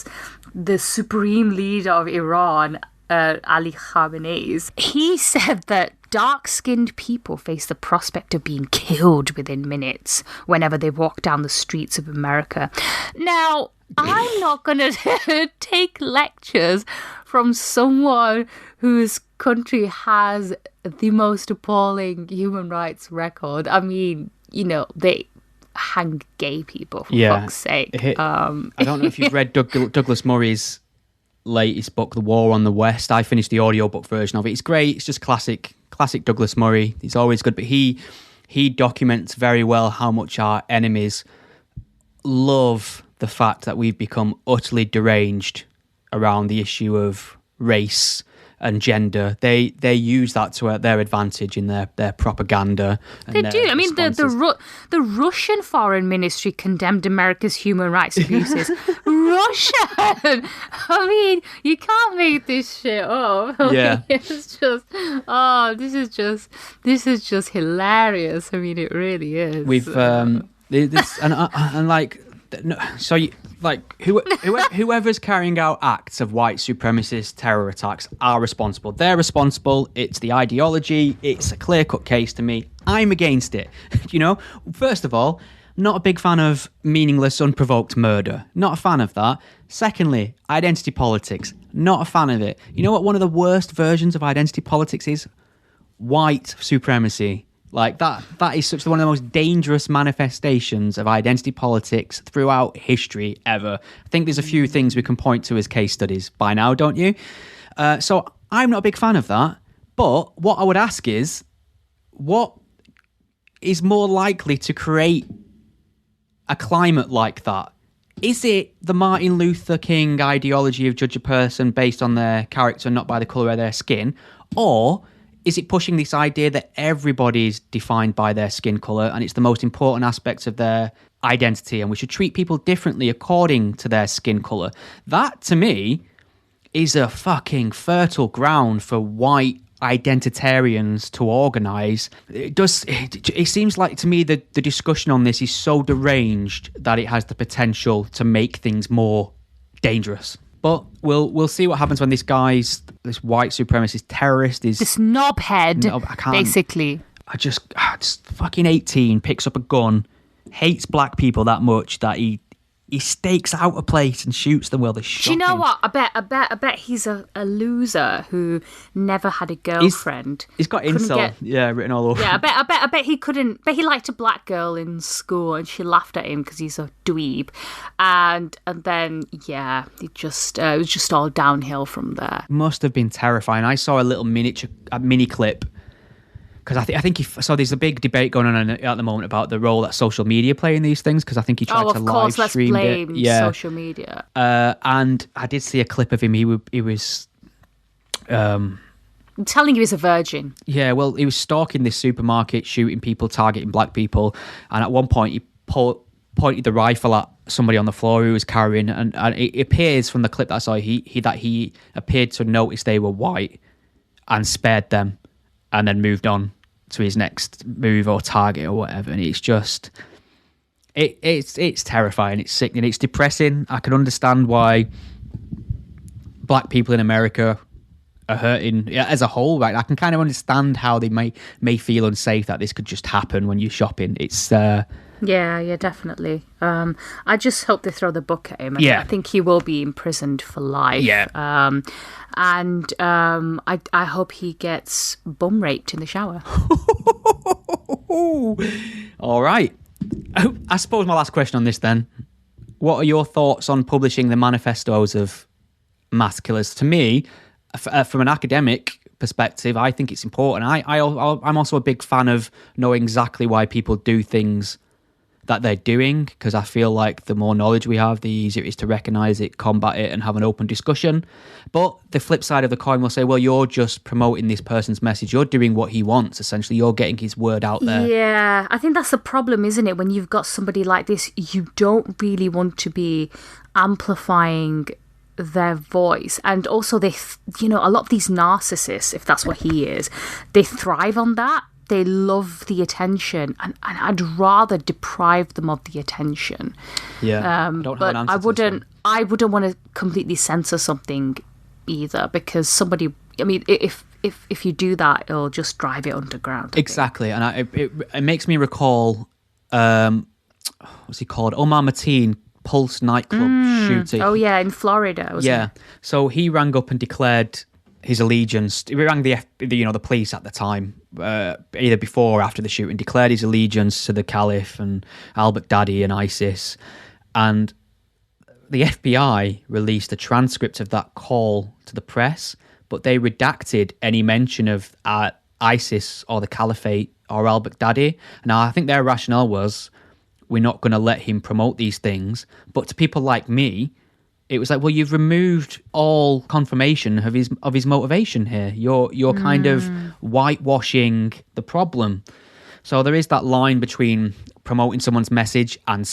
the supreme leader of Iran, Ali Khamenei. He said that dark-skinned people face the prospect of being killed within minutes whenever they walk down the streets of America. Now, I'm not going to take lectures from someone whose country has the most appalling human rights record. I mean, they hang gay people, for fuck's sake. I don't know if you've read Douglas Murray's latest book, The War on the West. I finished the audiobook version of it. It's great. It's just classic Douglas Murray. He's always good, but he documents very well how much our enemies love the fact that we've become utterly deranged around the issue of race and gender. They use that to their advantage in their propaganda. They do. I mean, the Russian foreign ministry condemned America's human rights abuses. Russian. I mean, you can't make this shit up. Yeah. It's just, this is just hilarious. I mean, it really is. We've this and like so. Whoever's carrying out acts of white supremacist terror attacks are responsible. They're responsible. It's the ideology. It's a clear-cut case to me. I'm against it. First of all, not a big fan of meaningless, unprovoked murder. Not a fan of that. Secondly, identity politics. Not a fan of it. You know what one of the worst versions of identity politics is? White supremacy. Like that is such one of the most dangerous manifestations of identity politics throughout history ever. I think there's a few things we can point to as case studies by now, don't you? So I'm not a big fan of that. But what I would ask is, what is more likely to create a climate like that? Is it the Martin Luther King ideology of judge a person based on their character and not by the colour of their skin? Or is it pushing this idea that everybody is defined by their skin colour and it's the most important aspects of their identity and we should treat people differently according to their skin colour? That, to me, is a fucking fertile ground for white identitarians to organise. It seems like to me that the discussion on this is so deranged that it has the potential to make things more dangerous. But we'll see what happens when this white supremacist terrorist is... This knobhead, basically. Just fucking 18, picks up a gun, hates black people that much that he stakes out a place and shoots them while they're shocking. Do you know what? I bet he's a loser who never had a girlfriend. He's got incel, written all over. Yeah, I bet he couldn't. But he liked a black girl in school, and she laughed at him because he's a dweeb, and then it was just all downhill from there. Must have been terrifying. I saw a little mini clip. Because I think there's a big debate going on at the moment about the role that social media play in these things. Because I think he tried to live stream it. Let's blame social media. And I did see a clip of him. He was I'm telling you, he's a virgin. Yeah, well, he was stalking this supermarket, shooting people, targeting black people, and at one point he pointed the rifle at somebody on the floor who was carrying, and it appears from the clip that I saw he appeared to notice they were white. and spared them and then moved on to his next move or target or whatever. And it's just, it's terrifying. It's sickening. It's depressing. I can understand why black people in America are hurting as a whole, right? I can kind of understand how they may feel unsafe that this could just happen when you're shopping. It's yeah, definitely. I just hope they throw the book at him. I think he will be imprisoned for life. Yeah. And I hope he gets bum raped in the shower. All right. I suppose my last question on this then. What are your thoughts on publishing the manifestos of mass killers? To me, from an academic perspective, I think it's important. I'm also a big fan of knowing exactly why people do things that they're doing, because I feel like the more knowledge we have, the easier it is to recognise it, combat it, and have an open discussion. But the flip side of the coin will say, well, you're just promoting this person's message. You're doing what he wants, essentially. You're getting his word out there. Yeah, I think that's the problem, isn't it? When you've got somebody like this, you don't really want to be amplifying their voice. And also, a lot of these narcissists, if that's what he is, they thrive on that. They love the attention, and I'd rather deprive them of the attention. Yeah, I wouldn't want to completely censor something either, because somebody. I mean, if you do that, it'll just drive it underground. Exactly, and it makes me recall, what's he called? Omar Mateen. Pulse nightclub shooting. Oh yeah, in Florida. Wasn't it? So he rang up and declared his allegiance. He rang the police at the time, either before or after the shooting, declared his allegiance to the Caliph and al-Baghdadi and ISIS. And the FBI released a transcript of that call to the press, but they redacted any mention of ISIS or the Caliphate or al-Baghdadi. Now, I think their rationale was, we're not going to let him promote these things. But to people like me, it was like, well, you've removed all confirmation of his motivation here. You're kind of whitewashing the problem. So there is that line between promoting someone's message and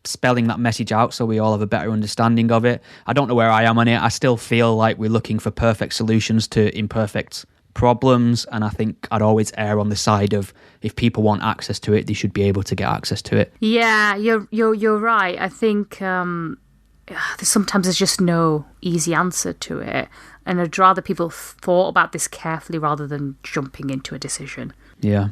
spelling that message out so we all have a better understanding of it. I don't know where I am on it. I still feel like we're looking for perfect solutions to imperfect problems, and I think I'd always err on the side of, if people want access to it, they should be able to get access to it. Yeah, you're right. I think sometimes there's just no easy answer to it, and I'd rather people thought about this carefully rather than jumping into a decision. Yeah.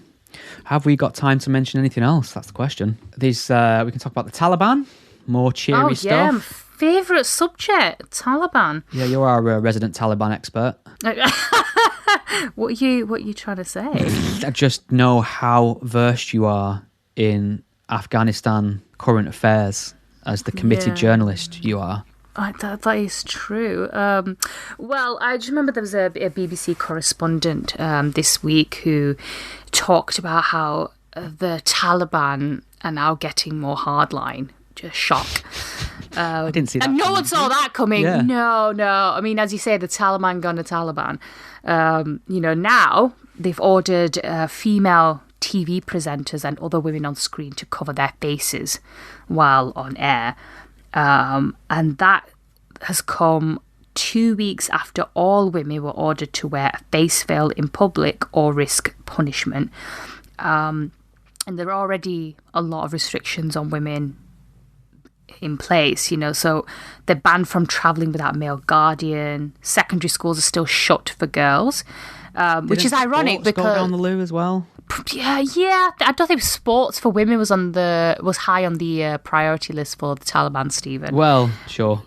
Have we got time to mention anything else? That's the question. We can talk about the Taliban, more cheery stuff. Yeah, favourite subject, Taliban. Yeah, you are a resident Taliban expert. What are you trying to say? I just know how versed you are in Afghanistan current affairs as the committed journalist you are. That is true. Well, I just remember there was a BBC correspondent this week who talked about how the Taliban are now getting more hardline. Just shock. I didn't see that. And no one saw that coming. Yeah. No. I mean, as you say, the Taliban gone to Taliban. Now they've ordered female TV presenters and other women on screen to cover their faces while on air. And that has come 2 weeks after all women were ordered to wear a face veil in public or risk punishment. And there are already a lot of restrictions on women in place, so they're banned from travelling without a male guardian. Secondary schools are still shut for girls, which is ironic because go down the loo as well. Yeah. I don't think sports for women was high on the priority list for the Taliban, Stephen. Well, sure.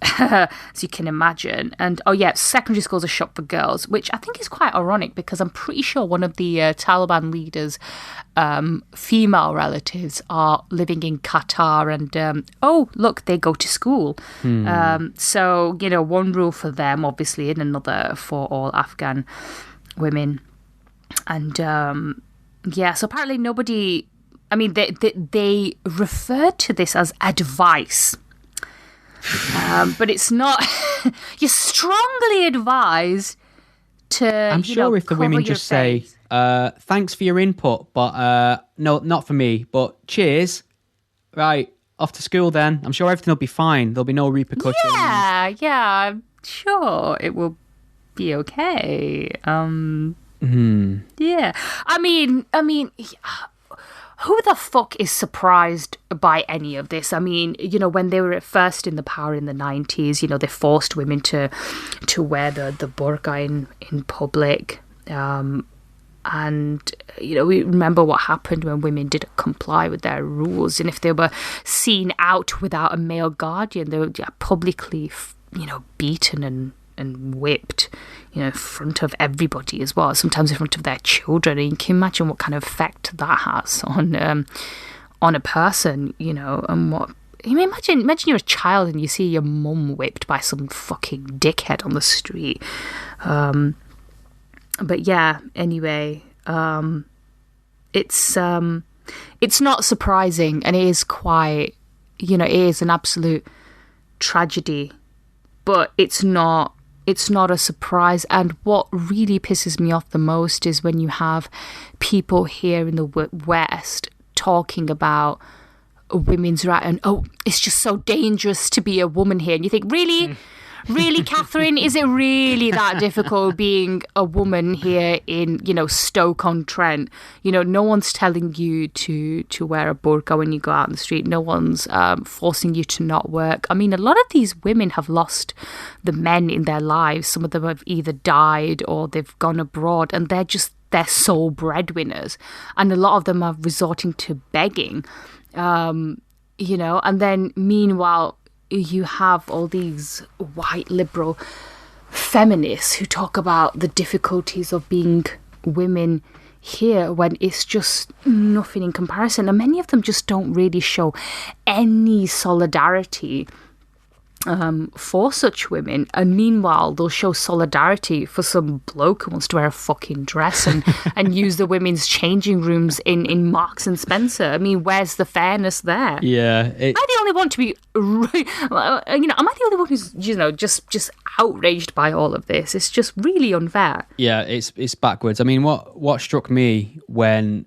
As you can imagine. And secondary schools are shut for girls, which I think is quite ironic because I'm pretty sure one of the Taliban leaders' female relatives are living in Qatar, and look, they go to school. So one rule for them, obviously, and another for all Afghan women. And so apparently nobody, I mean, they referred to this as advice, but it's not. You're strongly advised to. I'm sure if the women just say, "Thanks for your input, but no, not for me, but cheers." Right, off to school then. I'm sure everything will be fine. There'll be no repercussions. Yeah, I'm sure it will be okay. Yeah. I mean, who the fuck is surprised by any of this? I mean, you know, when they were at first in the power in the 90s, you know, they forced women to wear the burqa in public. And, you know, we remember what happened when women didn't comply with their rules. And if they were seen out without a male guardian, they were publicly, you know, beaten and whipped, you know, in front of everybody as well, sometimes in front of their children. And you can imagine what kind of effect that has on a person, you know, and what... I mean, imagine you're a child and you see your mum whipped by some fucking dickhead on the street. But yeah, anyway, it's not surprising, and it is quite, you know, it is an absolute tragedy, but it's not a surprise. And what really pisses me off the most is when you have people here in the West talking about women's rights and, oh, it's just so dangerous to be a woman here. And you think, really? Really, Catherine, is it really that difficult being a woman here in, you know, Stoke-on-Trent? You know, no one's telling you to wear a burqa when you go out in the street. No one's forcing you to not work. I mean, a lot of these women have lost the men in their lives. Some of them have either died or they've gone abroad, and they're just their sole breadwinners. And a lot of them are resorting to begging, you know, and then meanwhile, you have all these white liberal feminists who talk about the difficulties of being women here when it's just nothing in comparison. And many of them just don't really show any solidarity for such women. And meanwhile, they'll show solidarity for some bloke who wants to wear a fucking dress and use the women's changing rooms in Marks and Spencer. I mean, where's the fairness there? Yeah. Am I the only one to be, you know, am I the only one who's, you know, just outraged by all of this? It's just really unfair. Yeah, it's backwards. I mean, what struck me when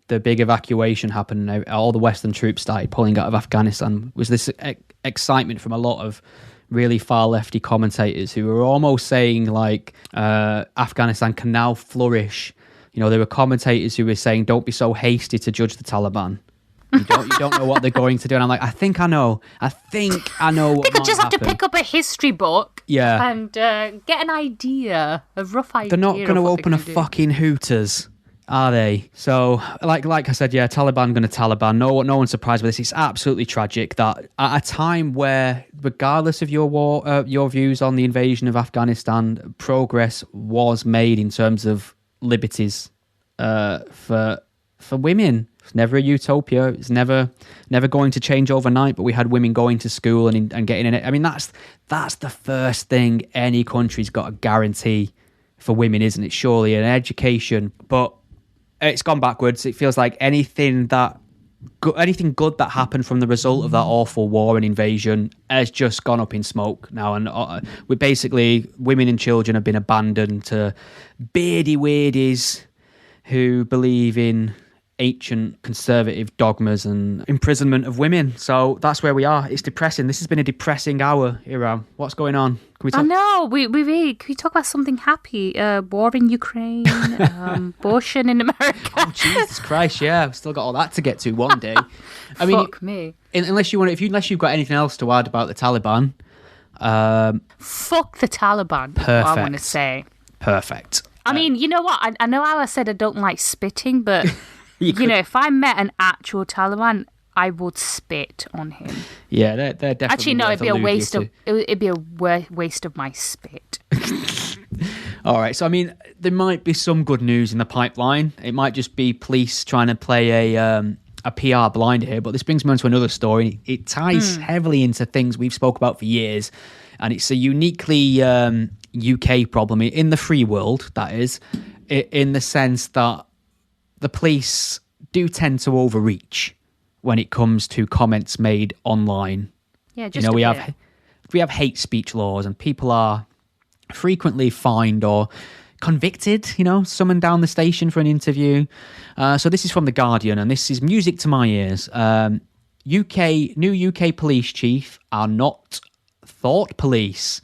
the big evacuation happened and all the Western troops started pulling out of Afghanistan was this excitement from a lot of really far lefty commentators who were almost saying like Afghanistan can now flourish. You know, there were commentators who were saying, don't be so hasty to judge the Taliban. You don't know what they're going to do. And I'm like, I think I know what they could just have to pick up a history book, and get an idea, a rough idea. They're not going to open a fucking Hooters, are they? So, like I said, yeah, Taliban going to Taliban. No one's surprised by this. It's absolutely tragic that at a time where, regardless of your views on the invasion of Afghanistan, progress was made in terms of liberties for women. It's never a utopia. It's never going to change overnight. But we had women going to school and getting in it. I mean, that's the first thing any country's got to guarantee for women, isn't it? Surely an education, but it's gone backwards. It feels like anything good that happened from the result of that awful war and invasion has just gone up in smoke now. And we basically, women and children have been abandoned to beardy weirdies who believe in ancient conservative dogmas and imprisonment of women. So that's where we are. It's depressing. This has been a depressing hour, Iram. What's going on? Can we talk? I know. We really, can we talk about something happy? War in Ukraine, abortion in America. Oh, Jesus Christ, yeah. We've still got all that to get to one day. I mean, fuck me. Unless you've got anything else to add about the Taliban. Fuck the Taliban. Perfect. I want to say. Perfect. I mean, you know what? I know how I said I don't like spitting, but you know, if I met an actual Taliban, I would spit on him. Yeah, they're definitely. Actually, no, it'd be a waste of my spit. All right, so I mean, there might be some good news in the pipeline. It might just be police trying to play a PR blind here, but this brings me on to another story. It ties heavily into things we've spoke about for years, and it's a uniquely UK problem in the free world, that is, in the sense that the police do tend to overreach when it comes to comments made online. Yeah, just we have hate speech laws, and people are frequently fined or convicted, summoned down the station for an interview. So this is from The Guardian, and this is music to my ears. New UK police chief are not thought police.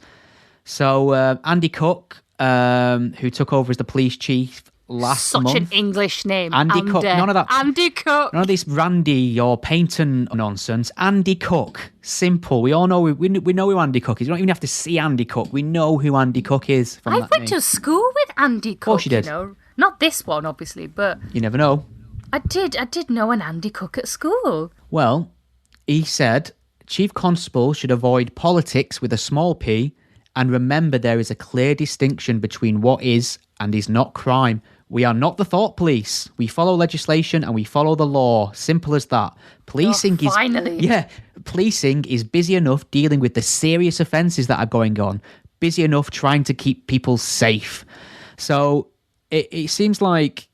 So Andy Cook who took over as the police chief last month. Such an English name. Andy Cook. None of that. Andy Cook. None of this Randy or Payton nonsense. Andy Cook. Simple. We all know. We know who Andy Cook is. You don't even have to see Andy Cook. We know who Andy Cook is. I went to school with Andy Cook. Of course you did. You know? Not this one, obviously, but you never know. I did know an Andy Cook at school. Well, he said Chief Constable should avoid politics with a small p and remember there is a clear distinction between what is and is not crime. We are not the thought police. We follow legislation and we follow the law. Simple as that. Policing is busy enough dealing with the serious offences that are going on. Busy enough trying to keep people safe. So it seems like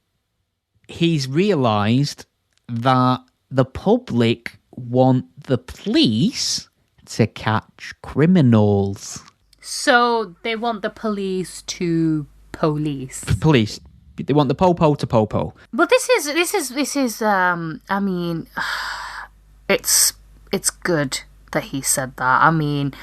he's realised that the public want the police to catch criminals. So they want the police to police. Police. They want the popo to popo. But this is. I mean, it's good that he said that. I mean,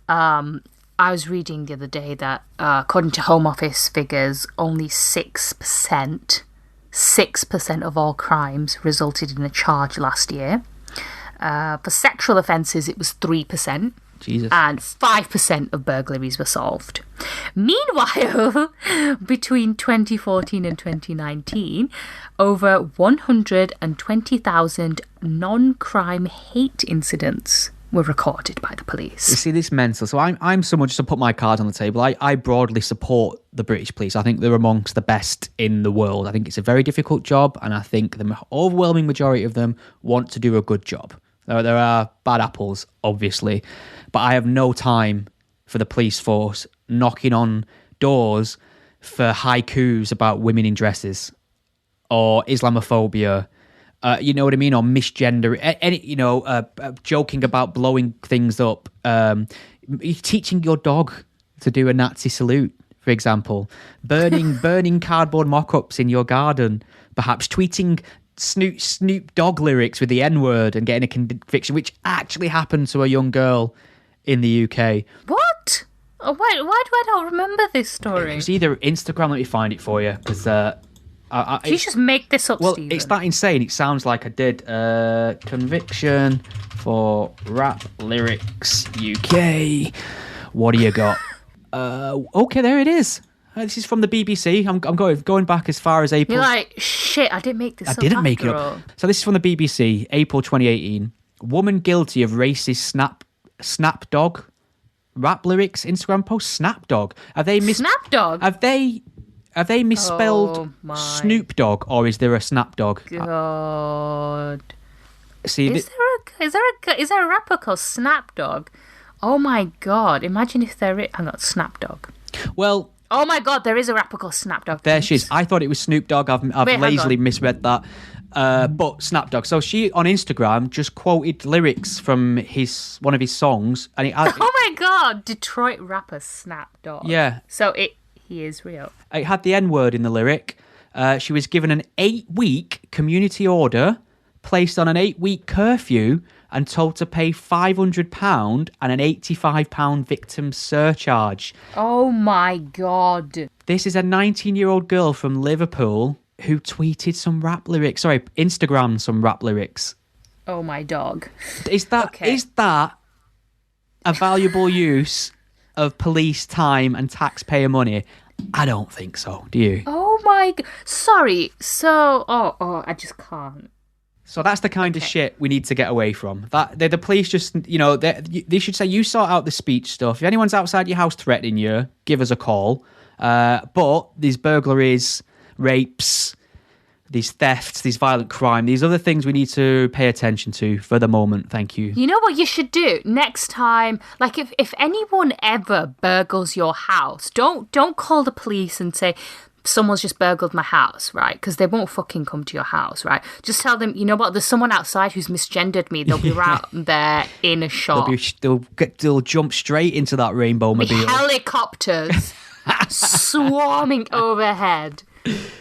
I was reading the other day that according to Home Office figures, only 6% of all crimes resulted in a charge last year. For sexual offences, it was 3%. Jesus. And 5% of burglaries were solved. Meanwhile, between 2014 and 2019, over 120,000 non-crime hate incidents were recorded by the police. You see, this mental. So I'm someone, just to put my cards on the table, I broadly support the British police. I think they're amongst the best in the world. I think it's a very difficult job, and I think the overwhelming majority of them want to do a good job. There are bad apples, obviously, but I have no time for the police force knocking on doors for haikus about women in dresses or Islamophobia, you know what I mean, or misgender, joking about blowing things up, teaching your dog to do a Nazi salute, for example, burning cardboard mock-ups in your garden, perhaps tweeting Snoop Dogg lyrics with the N-word and getting a conviction, which actually happened to a young girl in the UK. What? Oh, why do I not remember this story? It's either Instagram, let me find it for you, because... you just make this up, Stephen? It's that insane. It sounds like I did. Conviction for rap lyrics UK. What do you got? Okay, there it is. This is from the BBC. I'm going back as far as April. You're like, shit, I didn't make this up. I didn't make it up. So this is from the BBC, April 2018. Woman guilty of racist snapdog rap lyrics Instagram post. Snapdog. Have they Snapdog? Have they misspelled Snoop Dogg, or is there a Snapdog? God. See, is there a rapper called Snapdog? Oh my God! Imagine if there is. Hang on, Snapdog. Well. Oh my God! There is a rapper called Snapdog. There she is. I thought it was Snoop Dogg. I've lazily misread that. But Snapdog. So she on Instagram just quoted lyrics from one of his songs, and oh my God! Detroit rapper Snapdog. Yeah. So he is real. It had the N-word in the lyric. She was given an 8-week community order, placed on an 8-week curfew, and told to pay £500 and an £85 victim surcharge. Oh my God. This is a 19-year-old girl from Liverpool who tweeted some rap lyrics. Sorry, Instagrammed some rap lyrics. Oh my dog. Is that a valuable use of police time and taxpayer money? I don't think so. Do you? Oh my God. Sorry. So, I just can't. So that's the kind of shit we need to get away from. That the police just, they should say, you sort out the speech stuff. If anyone's outside your house threatening you, give us a call. But these burglaries, rapes, these thefts, these violent crime, these other things we need to pay attention to for the moment. Thank you. You know what you should do next time? Like if anyone ever burgles your house, don't call the police and say, someone's just burgled my house, right? Because they won't fucking come to your house, right? Just tell them, you know what, there's someone outside who's misgendered me. They'll be right there in a shot. They'll jump straight into that rainbow mobile. Helicopters swarming overhead.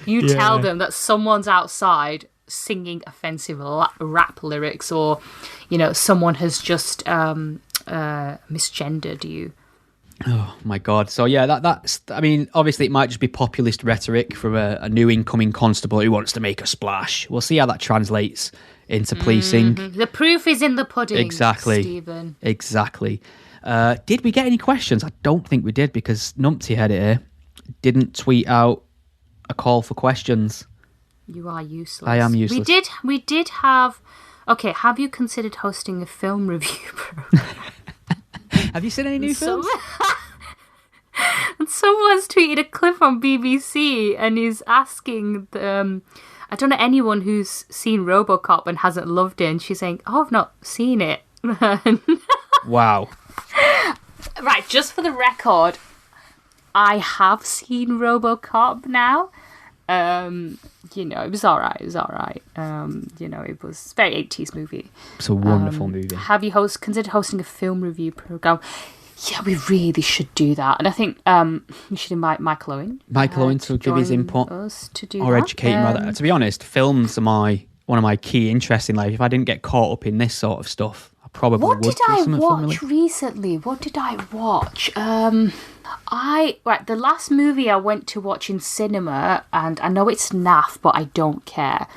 You tell them that someone's outside singing offensive rap lyrics, or, someone has just misgendered you. Oh my God. So yeah, that's, I mean, obviously it might just be populist rhetoric from a new incoming constable who wants to make a splash. We'll see how that translates into policing. The proof is in the pudding. Exactly. Stephen. Exactly. Did we get any questions? I don't think we did, because Numpty had it here. Didn't tweet out a call for questions. You are useless. I am useless. We did have. Okay, have you considered hosting a film review program? Have you seen any new films? And someone's tweeted a clip on BBC and is asking, I don't know anyone who's seen RoboCop and hasn't loved it, and she's saying, "Oh, I've not seen it." Wow. Right, just for the record, I have seen RoboCop now. It was alright. It was a very 80s movie. It's a wonderful movie. Have you considered hosting a film review program? Yeah, we really should do that. And I think we should invite Michael Owen. Michael Owen to give his input. Us to do or that. educate him about that. To be honest, films are one of my key interests in life. If I didn't get caught up in this sort of stuff, I probably would. What did I watch recently? What did I watch? The last movie I went to watch in cinema, and I know it's naff, but I don't care,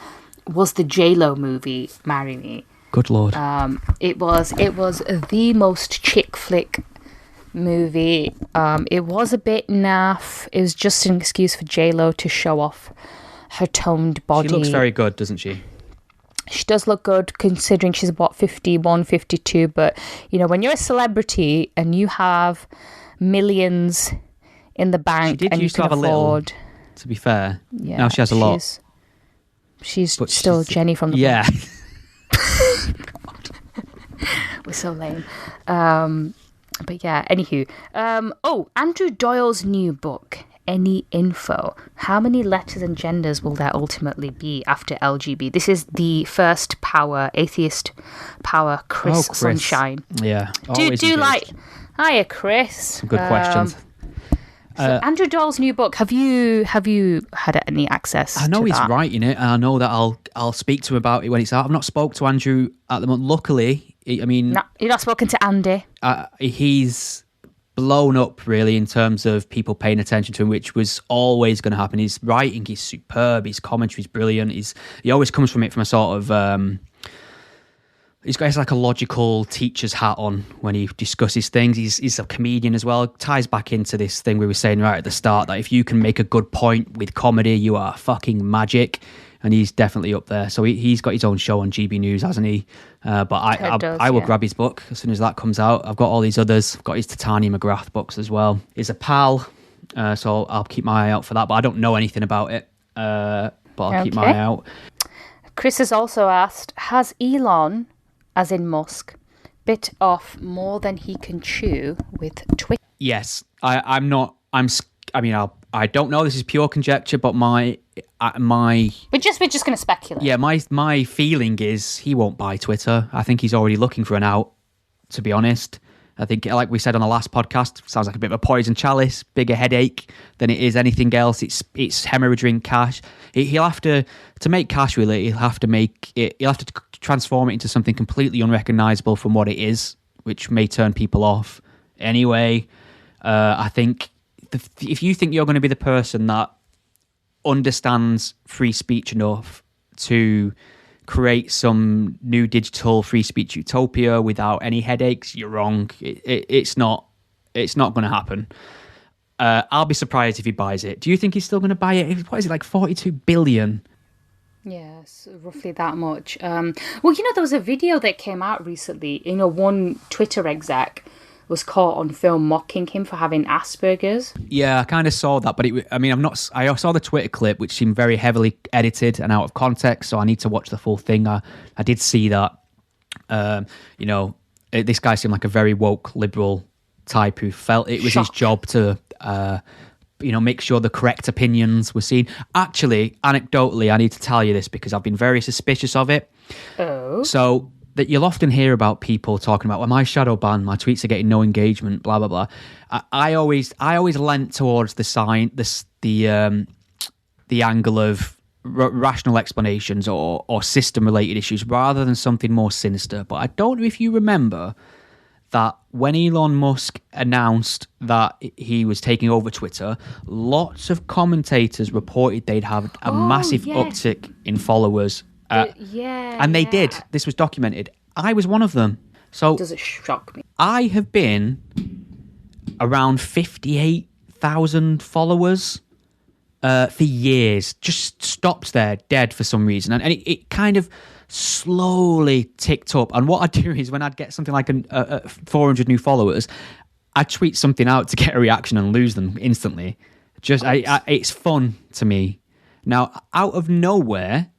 was the J-Lo movie, Marry Me. Good Lord. It was the most chick flick movie. It was a bit naff. It was just an excuse for J-Lo to show off her toned body. She looks very good, doesn't she? She does look good, considering she's about 51, 52. But, when you're a celebrity and you have millions in the bank and you can afford... little, to be fair. Yeah, now she has a lot. She's still Jenny from the... Yeah. We're so lame. But yeah, anywho. Andrew Doyle's new book, Any Info. How many letters and genders will there ultimately be after LGB? This is the first atheist power, Chris Sunshine. Yeah. Do like... Hiya, Chris. Some good questions. So Andrew Doyle's new book. Have you had any access? I know to he's that? writing it, and I know that I'll speak to him about it when it's out. I've not spoke to Andrew at the moment. Luckily, I mean, no, you've not spoken to Andy. He's blown up really in terms of people paying attention to him, which was always going to happen. His writing is superb. His commentary is brilliant. He always comes from it from a sort of. He's got like a logical teacher's hat on when he discusses things. He's a comedian as well. Ties back into this thing we were saying right at the start, that if you can make a good point with comedy, you are fucking magic. And he's definitely up there. So he's got his own show on GB News, hasn't he? But I will grab his book as soon as that comes out. I've got all these others. I've got his Titania McGrath books as well. He's a pal, so I'll keep my eye out for that. But I don't know anything about it. But I'll keep my eye out. Chris has also asked, has Elon, as in Musk, bit off more than he can chew with Twitter? Yes. I don't know. This is pure conjecture, but my we're just going to speculate. Yeah, my feeling is he won't buy Twitter. I think he's already looking for an out, to be honest. I think, like we said on the last podcast, sounds like a bit of a poison chalice, bigger headache than it is anything else. It's hemorrhaging cash. He'll have to make cash with it. He'll have to transform it into something completely unrecognizable from what it is, which may turn people off. Anyway, I think if you think you're going to be the person that understands free speech enough to create some new digital free speech utopia without any headaches, you're wrong. It's not going to happen. I'll be surprised if he buys it. Do you think he's still going to buy it? What is it, like 42 billion? Yes, roughly that much. There was a video that came out recently. One Twitter exec was caught on film mocking him for having Asperger's. Yeah, I kind of saw that, but I saw the Twitter clip, which seemed very heavily edited and out of context, so I need to watch the full thing. I did see that. This guy seemed like a very woke liberal type who felt it was his job to, make sure the correct opinions were seen. Actually, anecdotally, I need to tell you this because I've been very suspicious of it. Oh. So that you'll often hear about people talking about, well, my shadow ban, my tweets are getting no engagement, blah blah blah. I always lent towards the angle of rational explanations or system related issues rather than something more sinister. But I don't know if you remember that when Elon Musk announced that he was taking over Twitter, lots of commentators reported they'd have a massive uptick in followers. And they did. This was documented. I was one of them. So does it shock me? I have been around 58,000 followers for years. Just stopped there, dead for some reason. And it kind of slowly ticked up. And what I'd do is when I'd get something like 400 new followers, I'd tweet something out to get a reaction and lose them instantly. It's fun to me. Now, out of nowhere,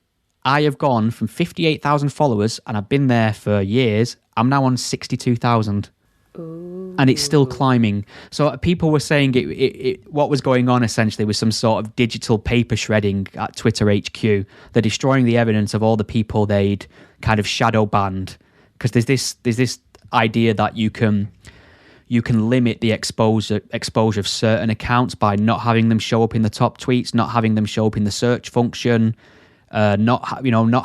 I have gone from 58,000 followers, and I've been there for years. I'm now on 62,000. And it's still climbing. So people were saying what was going on essentially was some sort of digital paper shredding at Twitter HQ. They're destroying the evidence of all the people they'd kind of shadow banned, because there's this idea that you can limit the exposure of certain accounts by not having them show up in the top tweets, not having them show up in the search function, not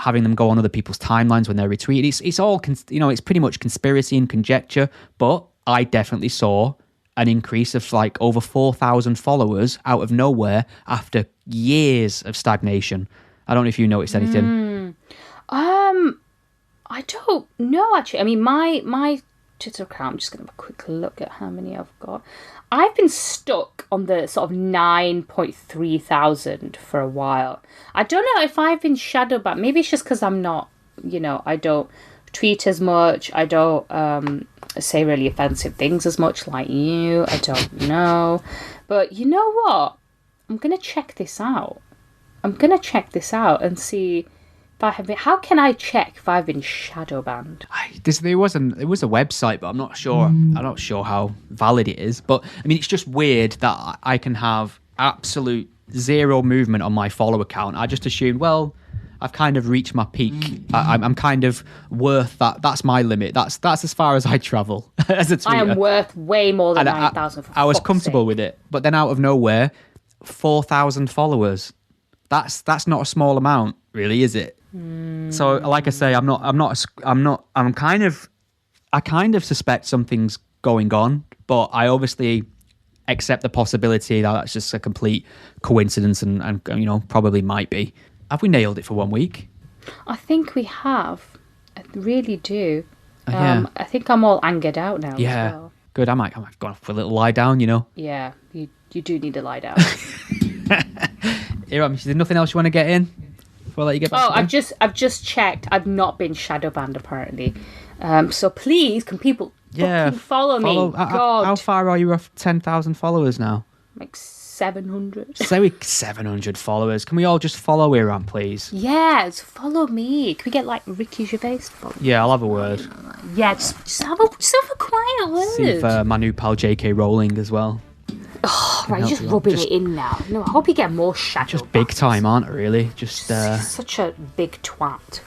having them go on other people's timelines when they're retweeted. It's all it's pretty much conspiracy and conjecture. But I definitely saw an increase of like over 4,000 followers out of nowhere after years of stagnation. I don't know if you noticed anything. I don't know actually. I mean, my Twitter account, I'm just going to have a quick look at how many I've got. I've been stuck on the sort of 9.3 thousand for a while. I don't know if I've been shadow banned. Maybe it's just because I'm not, I don't tweet as much. I don't say really offensive things as much like you. I don't know. But you know what? I'm going to check this out. And see if I have been. How can I check if I've been shadow banned? There was a website, but I'm not sure. I'm not sure how valid it is. But I mean, it's just weird that I can have absolute zero movement on my follow account. I just assumed, well, I've kind of reached my peak. I'm kind of worth that. That's my limit. That's as far as I travel as a tweeter. I am worth way more than 9,000. I was comfortable with it, but then out of nowhere, 4,000 followers. That's not a small amount, really, is it? So, like I say, I kind of suspect something's going on, but I obviously accept the possibility that that's just a complete coincidence and probably might be. Have we nailed it for 1 week? I think we have. I really do. Yeah. I think I'm all angered out now. Yeah. As well. Good. I might go for a little lie down, Yeah, you do need to lie down. Iram, is there nothing else you want to get in before I let you get back? I've just checked. I've not been shadow banned apparently. So please, can people fucking follow me? God. How far are you off 10,000 followers now? Like 700. 700 followers. Can we all just follow Iram, please? Yes, follow me. Can we get like Ricky Gervais to follow me? Yeah, I'll have a word. Yeah, just have a quiet word. See if my new pal J.K. Rowling as well. Oh, right, you're just rubbing it in now. No, I hope you get more shadow. Just big time, aren't it, really? Just such a big twat.